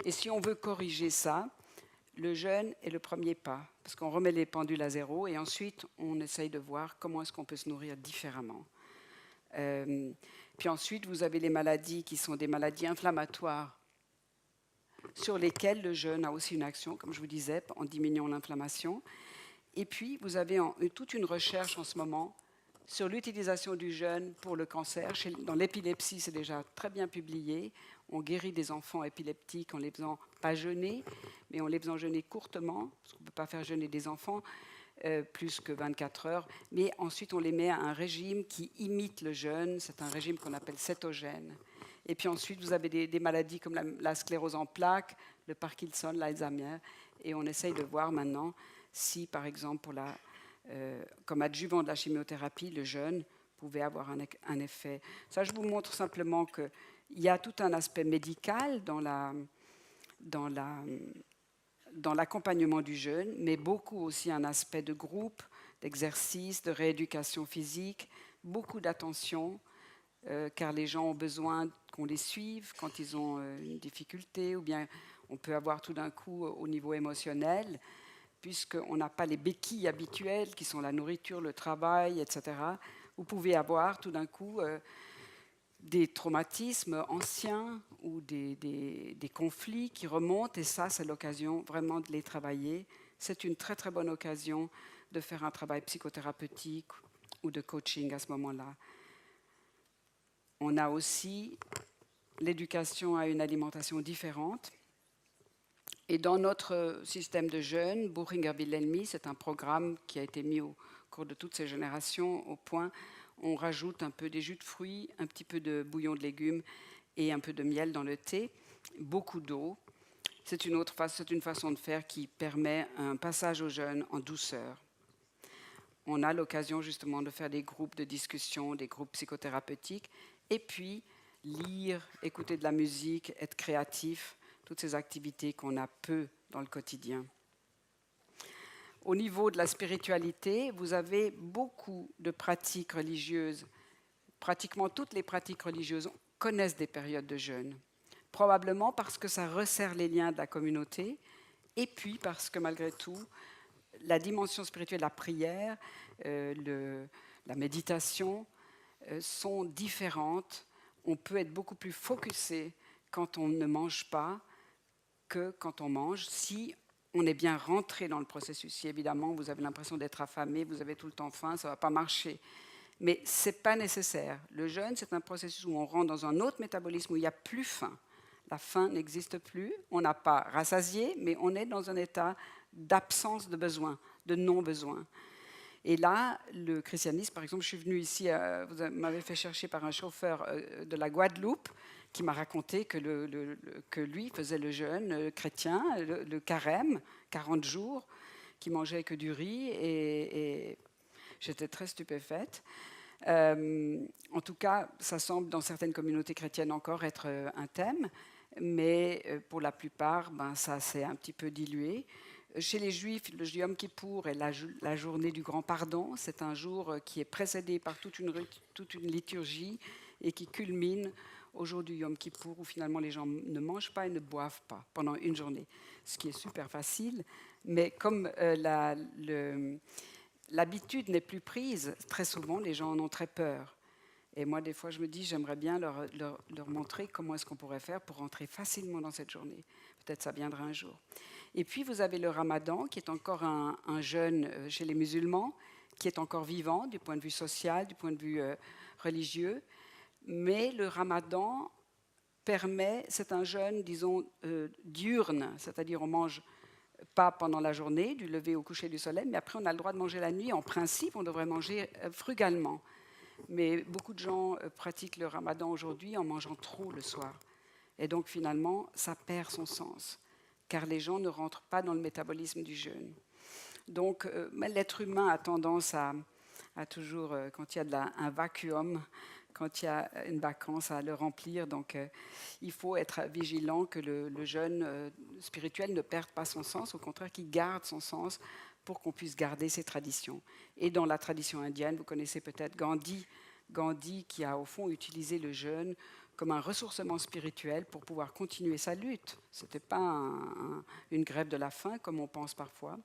Et si on veut corriger ça, le jeûne est le premier pas, parce qu'on remet les pendules à zéro et ensuite on essaye de voir comment est-ce qu'on peut se nourrir différemment. Puis ensuite, vous avez les maladies qui sont des maladies inflammatoires sur lesquelles le jeûne a aussi une action, comme je vous disais, en diminuant l'inflammation. Et puis, vous avez toute une recherche en ce moment sur l'utilisation du jeûne pour le cancer. Dans l'épilepsie, c'est déjà très bien publié. On guérit des enfants épileptiques en les faisant pas jeûner, mais en les faisant jeûner courtement, parce qu'on ne peut pas faire jeûner des enfants. plus que 24 heures. Mais ensuite, on les met à un régime qui imite le jeûne. C'est un régime qu'on appelle cétogène. Et puis ensuite, vous avez des maladies comme la sclérose en plaques, le Parkinson, l'Alzheimer. Et on essaye de voir maintenant si, par exemple, comme adjuvant de la chimiothérapie, le jeûne pouvait avoir un effet. Ça, je vous montre simplement qu'il y a tout un aspect médical dans l'accompagnement du jeûne, mais beaucoup aussi un aspect de groupe, d'exercice, de rééducation physique, beaucoup d'attention, car les gens ont besoin qu'on les suive quand ils ont une difficulté, ou bien on peut avoir tout d'un coup au niveau émotionnel, puisqu'on n'a pas les béquilles habituelles qui sont la nourriture, le travail, etc. Vous pouvez avoir tout d'un coup des traumatismes anciens ou des conflits qui remontent, et ça, c'est l'occasion vraiment de les travailler. C'est une très très bonne occasion de faire un travail psychothérapeutique ou de coaching à ce moment-là. On a aussi l'éducation à une alimentation différente. Et dans notre système de jeûne, Boehringer Wilhelmy, c'est un programme qui a été mis au cours de toutes ces générations au point. On rajoute un peu des jus de fruits, un petit peu de bouillon de légumes et un peu de miel dans le thé, beaucoup d'eau. C'est une façon de faire qui permet un passage au jeûne en douceur. On a l'occasion justement de faire des groupes de discussion, des groupes psychothérapeutiques, et puis lire, écouter de la musique, être créatif, toutes ces activités qu'on a peu dans le quotidien. Au niveau de la spiritualité, vous avez beaucoup de pratiques religieuses. Pratiquement toutes les pratiques religieuses connaissent des périodes de jeûne. Probablement parce que ça resserre les liens de la communauté, et puis parce que malgré tout, la dimension spirituelle, la prière, la méditation sont différentes. On peut être beaucoup plus focusé quand on ne mange pas que quand on mange, si on est bien rentré dans le processus. Si évidemment vous avez l'impression d'être affamé, vous avez tout le temps faim, ça ne va pas marcher. Mais ce n'est pas nécessaire. Le jeûne, c'est un processus où on rentre dans un autre métabolisme où il n'y a plus faim. La faim n'existe plus, on n'a pas rassasié, mais on est dans un état d'absence de besoin, de non-besoin. Et là, le christianisme, par exemple, je suis venue ici, vous m'avez fait chercher par un chauffeur de la Guadeloupe qui m'a raconté que lui faisait le jeûne chrétien, le carême, 40 jours, qui mangeait que du riz, et j'étais très stupéfaite. En tout cas, ça semble dans certaines communautés chrétiennes encore être un thème, mais pour la plupart, ça s'est un petit peu dilué. Chez les Juifs, le Yom Kippour est la journée du grand pardon. C'est un jour qui est précédé par toute une liturgie et qui culmine au jour du Yom Kippour, où finalement les gens ne mangent pas et ne boivent pas pendant une journée, ce qui est super facile. Mais comme l'habitude n'est plus prise, très souvent les gens en ont très peur. Et moi, des fois, je me dis, j'aimerais bien leur montrer comment est-ce qu'on pourrait faire pour rentrer facilement dans cette journée. Peut-être ça viendra un jour. Et puis, vous avez le ramadan, qui est encore un jeûne chez les musulmans, qui est encore vivant du point de vue social, du point de vue religieux. Mais le ramadan c'est un jeûne, disons, diurne, c'est-à-dire on mange pas pendant la journée, du lever au coucher du soleil, mais après on a le droit de manger la nuit. En principe, on devrait manger frugalement. Mais beaucoup de gens pratiquent le ramadan aujourd'hui en mangeant trop le soir. Et donc finalement, ça perd son sens, car les gens ne rentrent pas dans le métabolisme du jeûne. Donc l'être humain a tendance à toujours, quand il y a un vacuum, quand il y a une vacance, à le remplir. Donc il faut être vigilant que le jeûne spirituel ne perde pas son sens, au contraire qu'il garde son sens pour qu'on puisse garder ses traditions. Et dans la tradition indienne, vous connaissez peut-être Gandhi qui a au fond utilisé le jeûne comme un ressourcement spirituel pour pouvoir continuer sa lutte. Ce n'était pas une grève de la faim comme on pense parfois,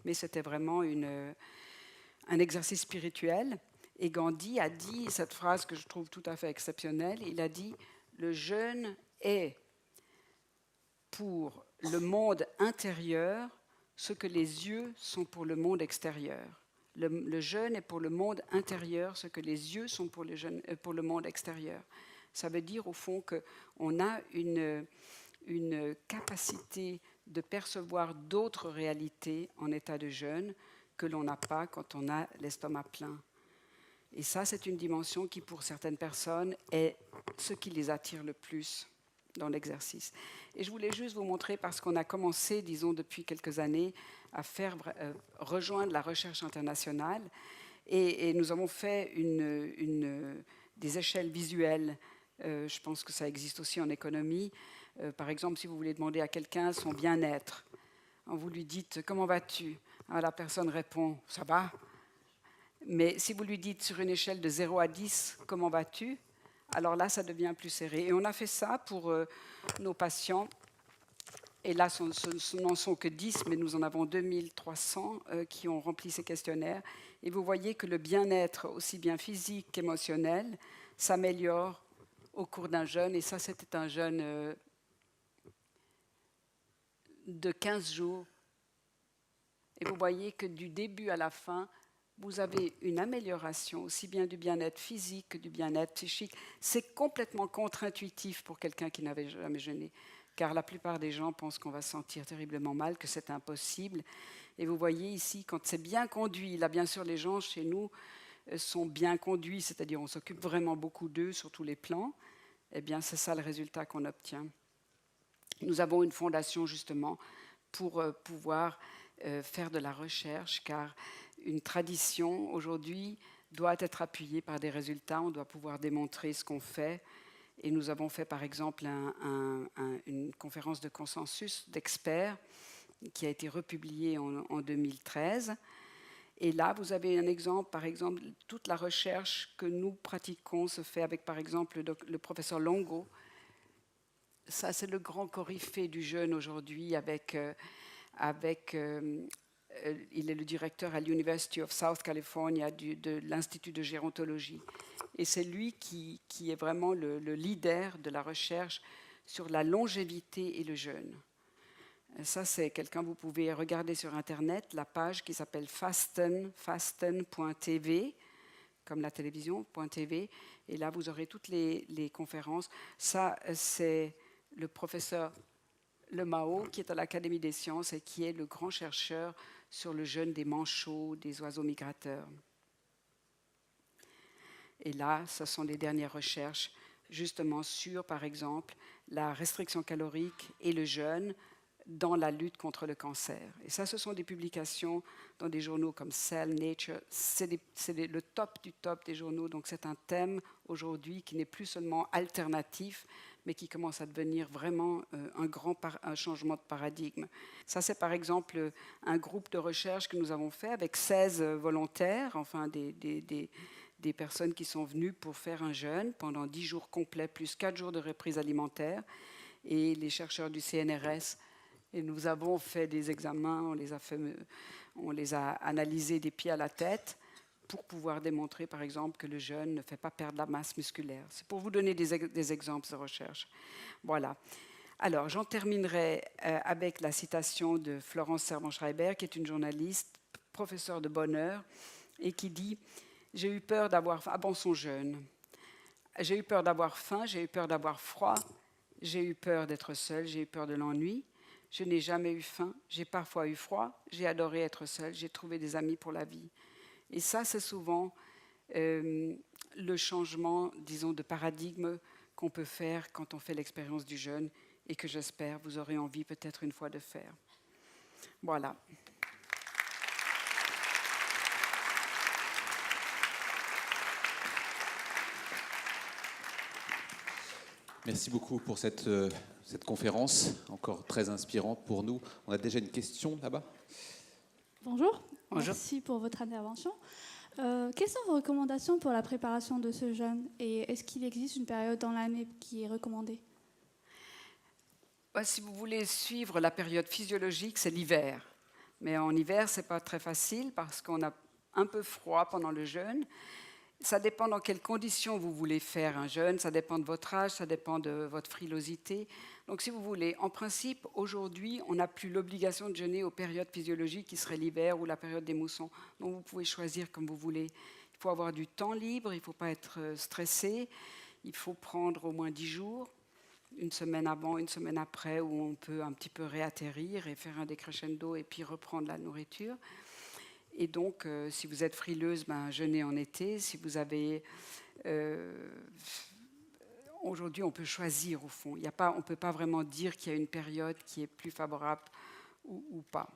mais c'était vraiment un exercice spirituel. Et Gandhi a dit cette phrase que je trouve tout à fait exceptionnelle, il a dit « Le jeûne est pour le monde intérieur ce que les yeux sont pour le monde extérieur. Le jeûne est pour le monde intérieur ce que les yeux sont pour le monde extérieur. » Ça veut dire au fond qu'on a une capacité de percevoir d'autres réalités en état de jeûne que l'on n'a pas quand on a l'estomac plein. Et ça, c'est une dimension qui, pour certaines personnes, est ce qui les attire le plus dans l'exercice. Et je voulais juste vous montrer, parce qu'on a commencé, disons, depuis quelques années, à faire rejoindre la recherche internationale, et nous avons fait des échelles visuelles. Je pense que ça existe aussi en économie. Par exemple, si vous voulez demander à quelqu'un son bien-être, vous lui dites « Comment vas-tu ?» La personne répond « Ça va ». Mais si vous lui dites sur une échelle de 0 à 10 « Comment vas-tu ?» alors là, ça devient plus serré. Et on a fait ça pour nos patients. Et là, ce n'en sont que 10, mais nous en avons 2300 qui ont rempli ces questionnaires. Et vous voyez que le bien-être, aussi bien physique qu'émotionnel, s'améliore au cours d'un jeûne. Et ça, c'était un jeûne de 15 jours. Et vous voyez que du début à la fin, vous avez une amélioration aussi bien du bien-être physique que du bien-être psychique. C'est complètement contre-intuitif pour quelqu'un qui n'avait jamais jeûné, car la plupart des gens pensent qu'on va se sentir terriblement mal, que c'est impossible. Et vous voyez ici, quand c'est bien conduit, là bien sûr les gens chez nous sont bien conduits, c'est-à-dire on s'occupe vraiment beaucoup d'eux sur tous les plans, eh bien c'est ça le résultat qu'on obtient. Nous avons une fondation justement pour pouvoir faire de la recherche, car une tradition aujourd'hui doit être appuyée par des résultats, on doit pouvoir démontrer ce qu'on fait. Et nous avons fait par exemple une conférence de consensus d'experts qui a été republiée en 2013. Et là, vous avez un exemple, par exemple, toute la recherche que nous pratiquons se fait avec par exemple le professeur Longo. Ça, c'est le grand coryphée du jeûne aujourd'hui il est le directeur à l'University of South California de l'Institut de gérontologie. Et c'est lui qui est vraiment le leader de la recherche sur la longévité et le jeûne. Et ça, c'est quelqu'un, vous pouvez regarder sur Internet la page qui s'appelle fasten.tv, comme la télévision.tv. Et là, vous aurez toutes les conférences. Ça, c'est le professeur Le Mao, qui est à l'Académie des sciences et qui est le grand chercheur sur le jeûne des manchots, des oiseaux migrateurs. Et là, ce sont les dernières recherches justement sur, par exemple, la restriction calorique et le jeûne dans la lutte contre le cancer. Et ça, ce sont des publications dans des journaux comme Cell, Nature. C'est le top du top des journaux. Donc c'est un thème aujourd'hui qui n'est plus seulement alternatif, mais qui commence à devenir vraiment un changement de paradigme. Ça, c'est par exemple un groupe de recherche que nous avons fait avec 16 volontaires, enfin des personnes qui sont venues pour faire un jeûne pendant 10 jours complets, plus 4 jours de reprise alimentaire. Et les chercheurs du CNRS, et nous avons fait des examens, on les a analysés des pieds à la tête pour pouvoir démontrer, par exemple, que le jeûne ne fait pas perdre la masse musculaire. C'est pour vous donner des exemples de recherche. Voilà. Alors, j'en terminerai avec la citation de Florence Servan-Schreiber, qui est une journaliste, professeure de bonheur, et qui dit « J'ai eu peur d'avoir faim avant son jeûne. J'ai eu peur d'avoir faim, j'ai eu peur d'avoir froid, j'ai eu peur d'être seule, j'ai eu peur de l'ennui. Je n'ai jamais eu faim, j'ai parfois eu froid, j'ai adoré être seule, j'ai trouvé des amis pour la vie. » Et ça, c'est souvent le changement, disons, de paradigme qu'on peut faire quand on fait l'expérience du jeûne et que j'espère vous aurez envie peut-être une fois de faire. Voilà. Merci beaucoup pour cette conférence, encore très inspirante pour nous. On a déjà une question là-bas. Bonjour. Bonjour. Merci pour votre intervention. Quelles sont vos recommandations pour la préparation de ce jeûne et est-ce qu'il existe une période dans l'année qui est recommandée? Si vous voulez suivre la période physiologique, c'est l'hiver. Mais en hiver, ce n'est pas très facile parce qu'on a un peu froid pendant le jeûne. Ça dépend dans quelles conditions vous voulez faire un jeûne, ça dépend de votre âge, ça dépend de votre frilosité. Donc si vous voulez, en principe, aujourd'hui, on n'a plus l'obligation de jeûner aux périodes physiologiques qui seraient l'hiver ou la période des moussons. Donc vous pouvez choisir comme vous voulez. Il faut avoir du temps libre, il ne faut pas être stressé, il faut prendre au moins 10 jours, une semaine avant, une semaine après, où on peut un petit peu réatterrir et faire un décrescendo et puis reprendre la nourriture. Et donc, si vous êtes frileuse, jeûnez en été. Si vous avez... aujourd'hui, on peut choisir au fond. On ne peut pas vraiment dire qu'il y a une période qui est plus favorable ou pas.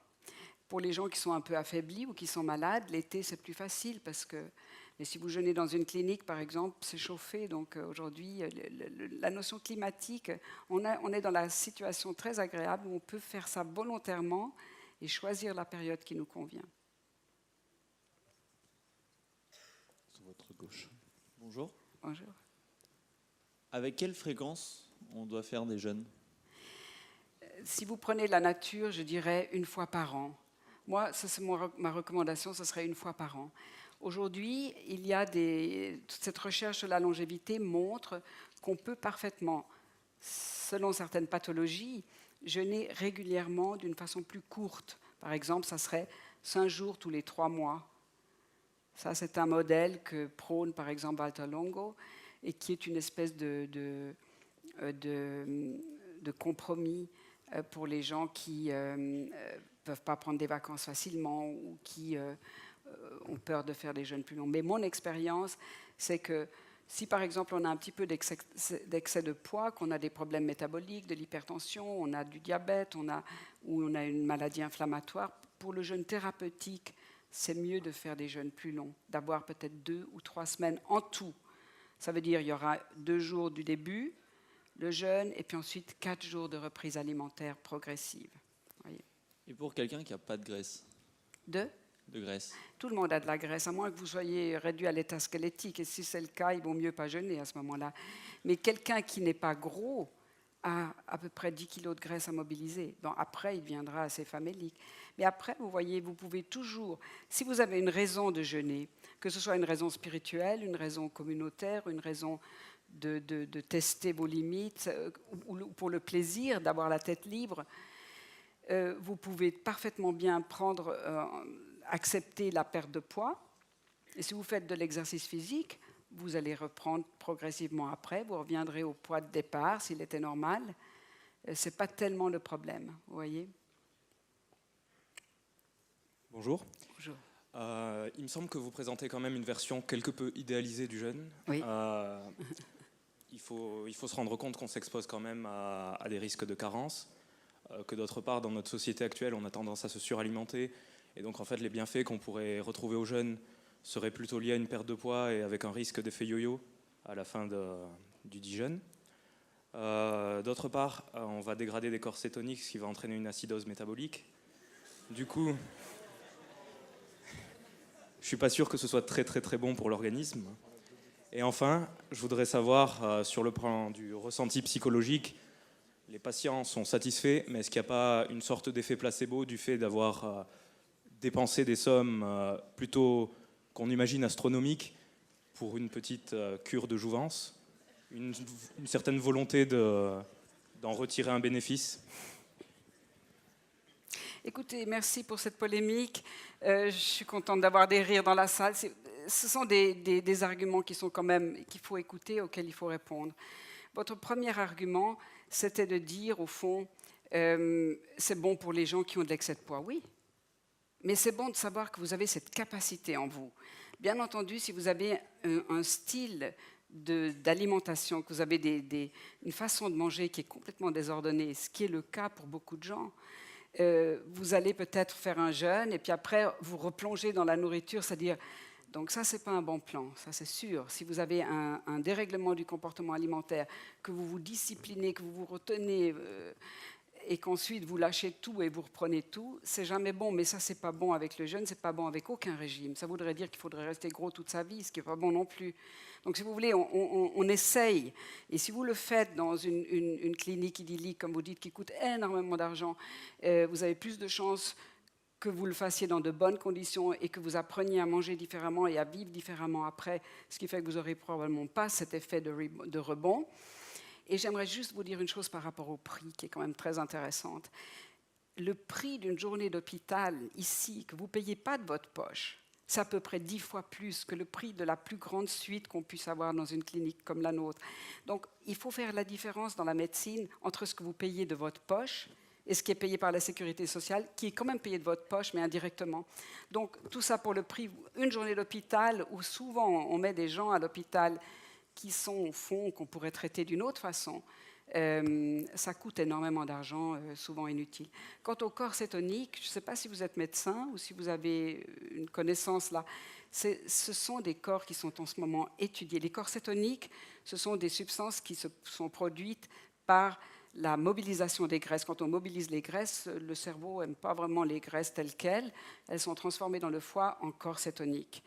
Pour les gens qui sont un peu affaiblis ou qui sont malades, l'été, c'est plus facile parce que... Mais si vous jeûnez dans une clinique, par exemple, c'est chauffé. Donc aujourd'hui, la notion climatique, on est dans la situation très agréable où on peut faire ça volontairement et choisir la période qui nous convient. Sur votre gauche. Bonjour. Bonjour. Avec quelle fréquence on doit faire des jeûnes? Si vous prenez la nature, je dirais 1 fois par an. Moi, ça, c'est ma recommandation, ce serait 1 fois par an. Aujourd'hui, toute cette recherche sur la longévité montre qu'on peut parfaitement, selon certaines pathologies, jeûner régulièrement d'une façon plus courte. Par exemple, ça serait 5 jours tous les 3 mois. Ça, c'est un modèle que prône, par exemple, Walter Longo, et qui est une espèce de compromis pour les gens qui ne peuvent pas prendre des vacances facilement ou qui ont peur de faire des jeûnes plus longs. Mais mon expérience, c'est que si par exemple on a un petit peu d'excès de poids, qu'on a des problèmes métaboliques, de l'hypertension, on a du diabète, ou on a une maladie inflammatoire, pour le jeûne thérapeutique, c'est mieux de faire des jeûnes plus longs, d'avoir peut-être 2 ou 3 semaines en tout. Ça veut dire qu'il y aura 2 jours du début, le jeûne, et puis ensuite 4 jours de reprise alimentaire progressive. Voyez. Et pour quelqu'un qui n'a pas de graisse? De graisse. Tout le monde a de la graisse, à moins que vous soyez réduit à l'état squelettique. Et si c'est le cas, il vaut mieux pas jeûner à ce moment-là. Mais quelqu'un qui n'est pas gros a à peu près 10 kilos de graisse à mobiliser. Bon, après, il deviendra assez famélique. Mais après, vous voyez, vous pouvez toujours, si vous avez une raison de jeûner, que ce soit une raison spirituelle, une raison communautaire, une raison de tester vos limites, ou pour le plaisir d'avoir la tête libre, vous pouvez parfaitement bien accepter la perte de poids. Et si vous faites de l'exercice physique, vous allez reprendre progressivement après. Vous reviendrez au poids de départ s'il était normal. Ce n'est pas tellement le problème, vous voyez. Bonjour. Bonjour. Il me semble que vous présentez quand même une version quelque peu idéalisée du jeûne. Oui. Il faut se rendre compte qu'on s'expose quand même à des risques de carence, que d'autre part, dans notre société actuelle, on a tendance à se suralimenter. Et donc, en fait, les bienfaits qu'on pourrait retrouver au jeûne seraient plutôt liés à une perte de poids et avec un risque d'effet yo-yo à la fin du dit jeûne. D'autre part, on va dégrader des corps cétoniques, ce qui va entraîner une acidose métabolique. Du coup, je ne suis pas sûr que ce soit très très très bon pour l'organisme. Et enfin, je voudrais savoir, sur le plan du ressenti psychologique, les patients sont satisfaits, mais est-ce qu'il n'y a pas une sorte d'effet placebo du fait d'avoir dépensé des sommes plutôt qu'on imagine astronomiques pour une petite cure de jouvence, une certaine volonté d'en retirer un bénéfice? Écoutez, merci pour cette polémique. Je suis contente d'avoir des rires dans la salle. Ce sont des arguments qui sont quand même qu'il faut écouter, auxquels il faut répondre. Votre premier argument, c'était de dire, au fond, c'est bon pour les gens qui ont de l'excès de poids. Oui, mais c'est bon de savoir que vous avez cette capacité en vous. Bien entendu, si vous avez un style d'alimentation, que vous avez une façon de manger qui est complètement désordonnée, ce qui est le cas pour beaucoup de gens, vous allez peut-être faire un jeûne et puis après vous replonger dans la nourriture, c'est-à-dire, donc ça c'est pas un bon plan, ça c'est sûr. Si vous avez un dérèglement du comportement alimentaire, que vous vous disciplinez, que vous vous retenez et qu'ensuite vous lâchez tout et vous reprenez tout, c'est jamais bon. Mais ça c'est pas bon avec le jeûne, c'est pas bon avec aucun régime. Ça voudrait dire qu'il faudrait rester gros toute sa vie, ce qui est pas bon non plus. Donc si vous voulez, on essaye. Et si vous le faites dans une clinique idyllique, comme vous dites, qui coûte énormément d'argent, vous avez plus de chances que vous le fassiez dans de bonnes conditions et que vous appreniez à manger différemment et à vivre différemment après, ce qui fait que vous n'aurez probablement pas cet effet de rebond. Et j'aimerais juste vous dire une chose par rapport au prix, qui est quand même très intéressante. Le prix d'une journée d'hôpital ici, que vous ne payez pas de votre poche, c'est à peu près 10 fois plus que le prix de la plus grande suite qu'on puisse avoir dans une clinique comme la nôtre. Donc, il faut faire la différence dans la médecine entre ce que vous payez de votre poche et ce qui est payé par la sécurité sociale, qui est quand même payé de votre poche, mais indirectement. Donc tout ça pour le prix, une journée d'hôpital, où souvent on met des gens à l'hôpital qui sont au fond, qu'on pourrait traiter d'une autre façon, ça coûte énormément d'argent, souvent inutile. Quant au corps cétonique, je ne sais pas si vous êtes médecin ou si vous avez une connaissance là, ce sont des corps qui sont en ce moment étudiés. Les corps cétoniques, ce sont des substances qui sont produites par la mobilisation des graisses. Quand on mobilise les graisses, le cerveau n'aime pas vraiment les graisses telles quelles. Elles sont transformées dans le foie en corps cétoniques.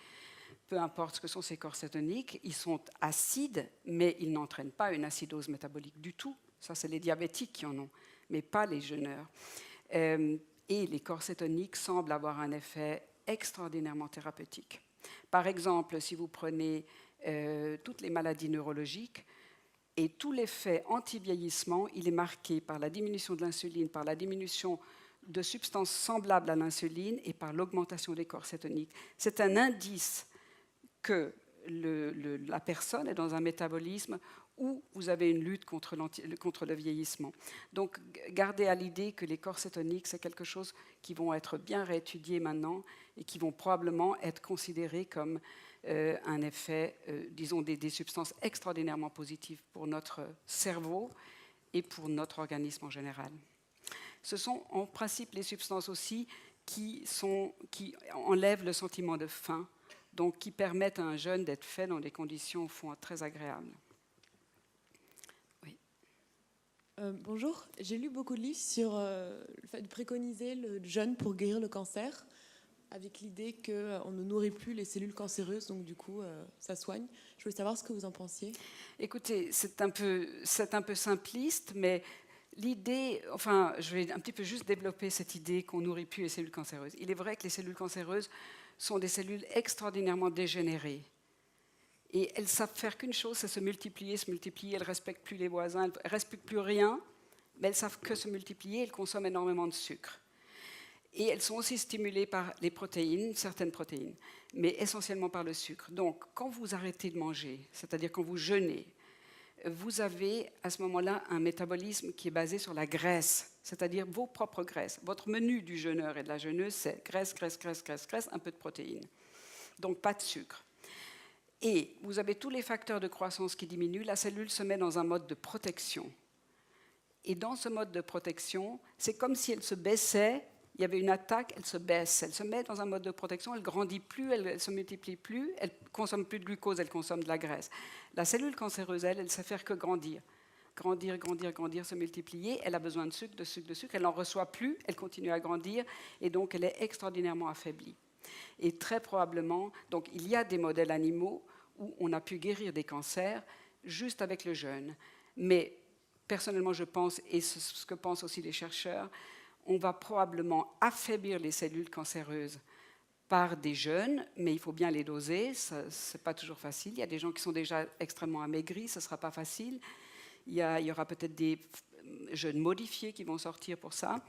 Peu importe ce que sont ces corps cétoniques, ils sont acides, mais ils n'entraînent pas une acidose métabolique du tout. Ça, c'est les diabétiques qui en ont, mais pas les jeûneurs. Et les corps cétoniques semblent avoir un effet extraordinairement thérapeutique. Par exemple, si vous prenez toutes les maladies neurologiques, et tout l'effet anti-vieillissement, il est marqué par la diminution de l'insuline, par la diminution de substances semblables à l'insuline et par l'augmentation des corps cétoniques. C'est un indice que la personne est dans un métabolisme où vous avez une lutte contre le vieillissement. Donc, gardez à l'idée que les corps cétoniques, c'est quelque chose qui vont être bien réétudiés maintenant et qui vont probablement être considérés comme un effet, disons, des substances extraordinairement positives pour notre cerveau et pour notre organisme en général. Ce sont en principe les substances aussi qui enlèvent le sentiment de faim, donc qui permettent à un jeûne d'être fait dans des conditions au fond très agréables. Oui. Bonjour, j'ai lu beaucoup de livres sur le fait de préconiser le jeûne pour guérir le cancer, avec l'idée qu'on ne nourrit plus les cellules cancéreuses, donc du coup, ça soigne. Je voulais savoir ce que vous en pensiez. Écoutez, c'est un peu simpliste, mais l'idée, enfin, je vais un petit peu juste développer cette idée qu'on ne nourrit plus les cellules cancéreuses. Il est vrai que les cellules cancéreuses sont des cellules extraordinairement dégénérées. Et elles savent faire qu'une chose, c'est se multiplier. Elles ne respectent plus les voisins, elles ne respectent plus rien, mais elles savent que se multiplier, elles consomment énormément de sucre. Et elles sont aussi stimulées par les protéines, certaines protéines, mais essentiellement par le sucre. Donc, quand vous arrêtez de manger, c'est-à-dire quand vous jeûnez, vous avez à ce moment-là un métabolisme qui est basé sur la graisse, c'est-à-dire vos propres graisses. Votre menu du jeûneur et de la jeûneuse, c'est graisse, un peu de protéines. Donc, pas de sucre. Et vous avez tous les facteurs de croissance qui diminuent, la cellule se met dans un mode de protection. Et dans ce mode de protection, c'est comme si elle se baissait. Il y avait une attaque, elle se baisse, elle se met dans un mode de protection, elle ne grandit plus, elle ne se multiplie plus, elle ne consomme plus de glucose, elle consomme de la graisse. La cellule cancéreuse, elle ne sait faire que grandir. Grandir, se multiplier, elle a besoin de sucre, elle n'en reçoit plus, elle continue à grandir, et donc elle est extraordinairement affaiblie. Et très probablement, donc il y a des modèles animaux où on a pu guérir des cancers juste avec le jeûne. Mais personnellement, je pense, et ce que pensent aussi les chercheurs, on va probablement affaiblir les cellules cancéreuses par des jeûnes, mais il faut bien les doser, ce n'est pas toujours facile. Il y a des gens qui sont déjà extrêmement amaigris, ce ne sera pas facile. Il y aura peut-être des jeûnes modifiés qui vont sortir pour ça.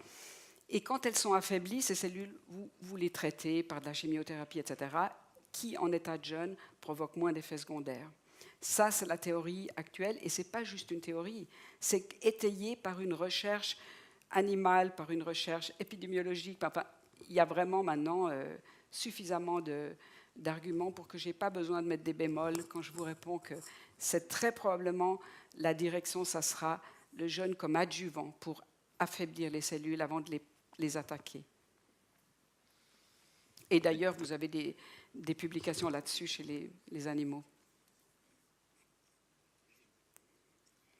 Et quand elles sont affaiblies, ces cellules, vous les traitez par de la chimiothérapie, etc., qui, en état de jeûne, provoque moins d'effets secondaires. Ça, c'est la théorie actuelle, et ce n'est pas juste une théorie, c'est étayé par une recherche animale, par une recherche épidémiologique. Enfin, il y a vraiment maintenant suffisamment d'arguments pour que je n'ai pas besoin de mettre des bémols quand je vous réponds que c'est très probablement la direction, ça sera le jeûne comme adjuvant pour affaiblir les cellules avant de les attaquer. Et d'ailleurs, vous avez des publications là-dessus chez les animaux.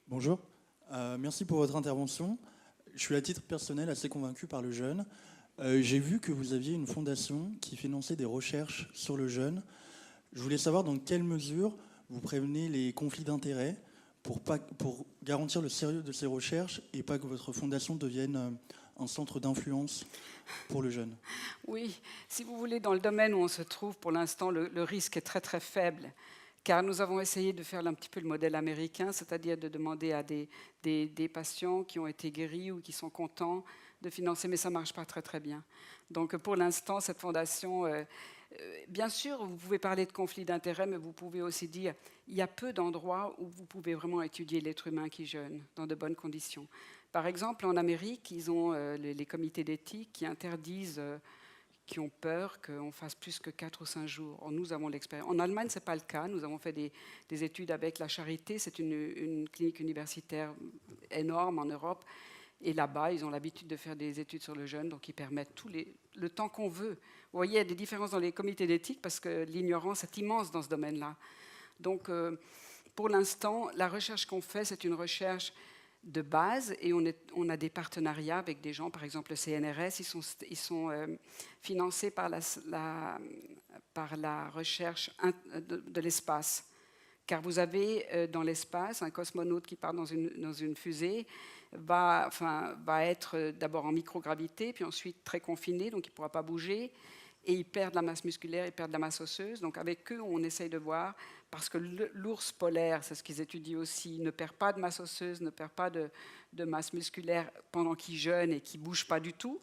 Bonjour, merci pour votre intervention. Je suis à titre personnel assez convaincu par le jeûne. J'ai vu que vous aviez une fondation qui finançait des recherches sur le jeûne. Je voulais savoir dans quelle mesure vous prévenez les conflits d'intérêts pour garantir le sérieux de ces recherches et pas que votre fondation devienne un centre d'influence pour le jeûne. Oui, si vous voulez, dans le domaine où on se trouve, pour l'instant, le risque est très très faible. Car nous avons essayé de faire un petit peu le modèle américain, c'est-à-dire de demander à des patients qui ont été guéris ou qui sont contents de financer, mais ça ne marche pas très très bien. Donc pour l'instant, cette fondation, bien sûr, vous pouvez parler de conflit d'intérêts, mais vous pouvez aussi dire il y a peu d'endroits où vous pouvez vraiment étudier l'être humain qui jeûne dans de bonnes conditions. Par exemple, en Amérique, ils ont les comités d'éthique qui interdisent, qui ont peur qu'on fasse plus que 4 ou 5 jours. Or, nous avons l'expérience. En Allemagne, ce n'est pas le cas. Nous avons fait des études avec la Charité. C'est une clinique universitaire énorme en Europe. Et là-bas, ils ont l'habitude de faire des études sur le jeûne, donc ils permettent le temps qu'on veut. Vous voyez, il y a des différences dans les comités d'éthique parce que l'ignorance est immense dans ce domaine-là. Donc, pour l'instant, la recherche qu'on fait, c'est une recherche de base et on a des partenariats avec des gens, par exemple le CNRS, ils sont financés par la recherche de l'espace. Car vous avez dans l'espace un cosmonaute qui part dans une fusée, va être d'abord en microgravité, puis ensuite très confiné, donc il ne pourra pas bouger, et il perd de la masse musculaire, il perd de la masse osseuse. Donc avec eux, on essaye de voir, parce que l'ours polaire, c'est ce qu'ils étudient aussi, ne perd pas de masse osseuse, ne perd pas de masse musculaire pendant qu'il jeûne et qu'il ne bouge pas du tout.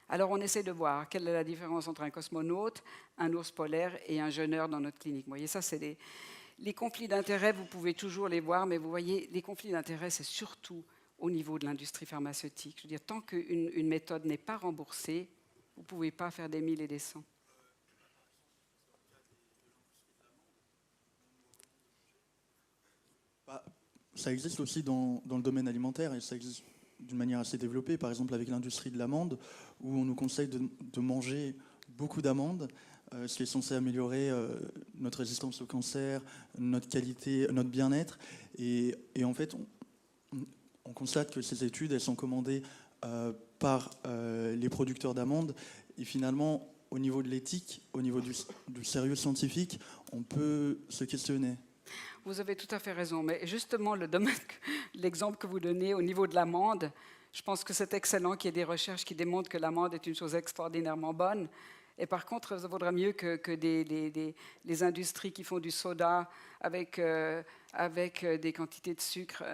Alors on essaie de voir quelle est la différence entre un cosmonaute, un ours polaire et un jeûneur dans notre clinique. Vous voyez, ça c'est les conflits d'intérêts, vous pouvez toujours les voir, mais vous voyez, les conflits d'intérêts, c'est surtout au niveau de l'industrie pharmaceutique. Je veux dire, tant qu'une méthode n'est pas remboursée, vous ne pouvez pas faire des 1000 et des 100. Ça existe aussi dans le domaine alimentaire et ça existe d'une manière assez développée, par exemple avec l'industrie de l'amande, où on nous conseille de manger beaucoup d'amandes, ce qui est censé améliorer notre résistance au cancer, notre qualité, notre bien-être. Et en fait, on constate que ces études, elles sont commandées par les producteurs d'amandes. Et finalement, au niveau de l'éthique, au niveau du sérieux scientifique, on peut se questionner. Vous avez tout à fait raison, mais justement, l'exemple que vous donnez au niveau de l'amande, je pense que c'est excellent qu'il y ait des recherches qui démontrent que l'amande est une chose extraordinairement bonne. Et par contre, ça vaudrait mieux que les industries qui font du soda avec des quantités de sucre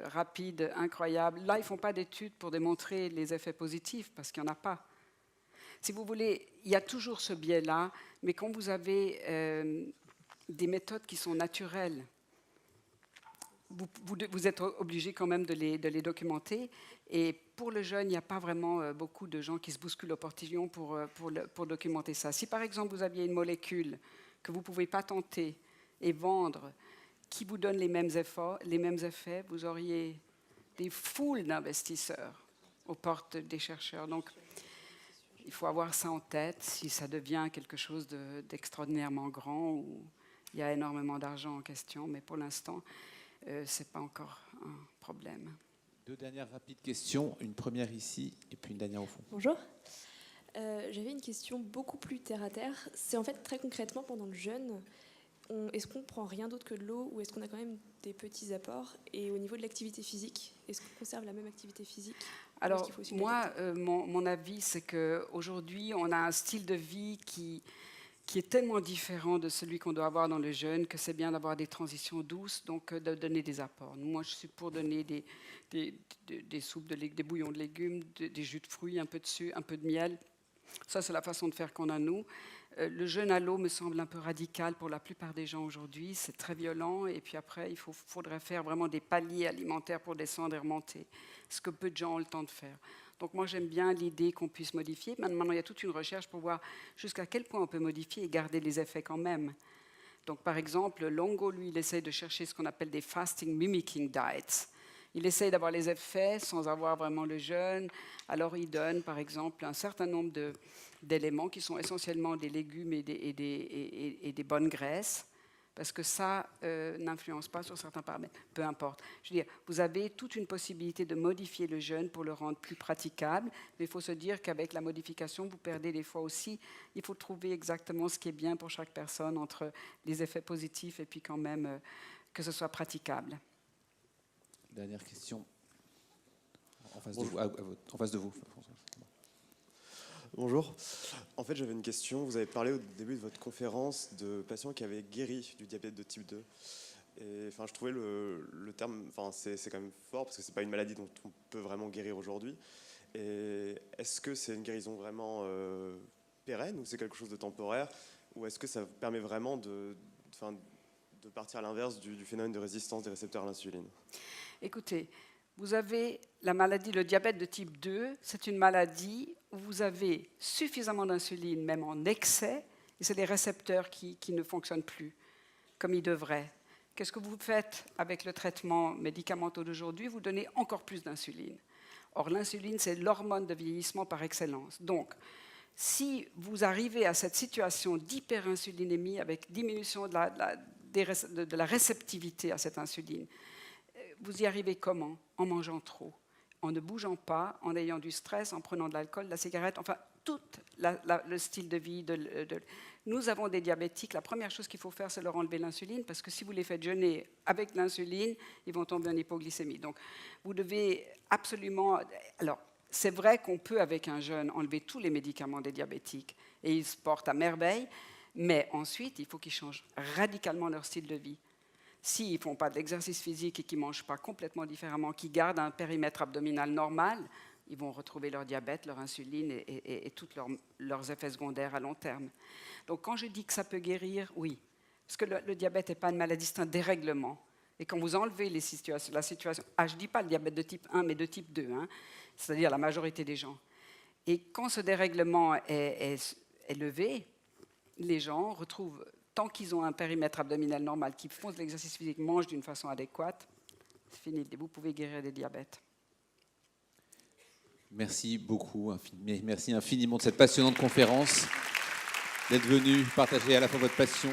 rapides, incroyables. Là, ils ne font pas d'études pour démontrer les effets positifs, parce qu'il n'y en a pas. Si vous voulez, il y a toujours ce biais-là, mais quand vous avez des méthodes qui sont naturelles, vous êtes obligé quand même de les documenter. Et pour le jeûne, il n'y a pas vraiment beaucoup de gens qui se bousculent au portillon pour documenter ça. Si par exemple vous aviez une molécule que vous ne pouvez pas tenter et vendre, qui vous donne les mêmes effets, vous auriez des foules d'investisseurs aux portes des chercheurs. Donc il faut avoir ça en tête si ça devient quelque chose d'extraordinairement grand où il y a énormément d'argent en question. Mais pour l'instant, ce n'est pas encore un problème. 2 dernières rapides questions, une première ici et puis une dernière au fond. Bonjour. J'avais une question beaucoup plus terre à terre. C'est en fait très concrètement pendant le jeûne, est-ce qu'on prend rien d'autre que de l'eau ou est-ce qu'on a quand même des petits apports? Et au niveau de l'activité physique, est-ce qu'on conserve la même activité physique? Alors moi, mon avis, c'est qu'aujourd'hui, on a un style de vie qui est tellement différent de celui qu'on doit avoir dans le jeûne que c'est bien d'avoir des transitions douces, donc de donner des apports. Moi, je suis pour donner des soupes, des bouillons de légumes, des jus de fruits, un peu de sucre, un peu de miel. Ça, c'est la façon de faire qu'on a, nous. Le jeûne à l'eau me semble un peu radical pour la plupart des gens aujourd'hui. C'est très violent. Et puis après, il faudrait faire vraiment des paliers alimentaires pour descendre et remonter, ce que peu de gens ont le temps de faire. Donc moi, j'aime bien l'idée qu'on puisse modifier. Maintenant, il y a toute une recherche pour voir jusqu'à quel point on peut modifier et garder les effets quand même. Donc par exemple, Longo, lui, il essaye de chercher ce qu'on appelle des fasting mimicking diets. Il essaye d'avoir les effets sans avoir vraiment le jeûne. Alors il donne, par exemple, un certain nombre d'éléments qui sont essentiellement des légumes et des bonnes graisses, parce que ça n'influence pas sur certains paramètres. Peu importe. Je veux dire, vous avez toute une possibilité de modifier le jeûne pour le rendre plus praticable, mais il faut se dire qu'avec la modification, vous perdez des fois aussi. Il faut trouver exactement ce qui est bien pour chaque personne entre les effets positifs et puis quand même que ce soit praticable. Dernière question. En face de vous, en face de vous, François. Bonjour. En fait, j'avais une question. Vous avez parlé au début de votre conférence de patients qui avaient guéri du diabète de type 2. Et enfin, je trouvais le terme, enfin, c'est quand même fort parce que c'est pas une maladie dont on peut vraiment guérir aujourd'hui. Et est-ce que c'est une guérison vraiment pérenne ou c'est quelque chose de temporaire, ou est-ce que ça permet vraiment de partir à l'inverse du phénomène de résistance des récepteurs à l'insuline? Écoutez, Vous avez la maladie, le diabète de type 2, c'est une maladie où vous avez suffisamment d'insuline, même en excès, et c'est des récepteurs qui ne fonctionnent plus comme ils devraient. Qu'est-ce que vous faites avec le traitement médicamenteux d'aujourd'hui? Vous donnez encore plus d'insuline. Or, l'insuline, c'est l'hormone de vieillissement par excellence. Donc, si vous arrivez à cette situation d'hyperinsulinémie avec diminution de la réceptivité à cette insuline, vous y arrivez comment? En mangeant trop, en ne bougeant pas, en ayant du stress, en prenant de l'alcool, de la cigarette, enfin, tout le style de vie. Nous avons des diabétiques, la première chose qu'il faut faire, c'est leur enlever l'insuline, parce que si vous les faites jeûner avec l'insuline, ils vont tomber en hypoglycémie. Donc, vous devez absolument... Alors, c'est vrai qu'on peut, avec un jeûne, enlever tous les médicaments des diabétiques, et ils se portent à merveille, mais ensuite, il faut qu'ils changent radicalement leur style de vie. S'ils ne font pas de l'exercice physique et qu'ils ne mangent pas complètement différemment, qu'ils gardent un périmètre abdominal normal, ils vont retrouver leur diabète, leur insuline et tous leurs effets secondaires à long terme. Donc quand je dis que ça peut guérir, oui. Parce que le diabète n'est pas une maladie, c'est un dérèglement. Et quand vous enlevez la situation, je ne dis pas le diabète de type 1, mais de type 2, hein, c'est-à-dire la majorité des gens. Et quand ce dérèglement est levé, les gens retrouvent, tant qu'ils ont un périmètre abdominal normal, qu'ils font de l'exercice physique, mangent d'une façon adéquate, c'est fini, vous pouvez guérir des diabètes. Merci beaucoup, merci infiniment de cette passionnante conférence, d'être venu partager à la fois votre passion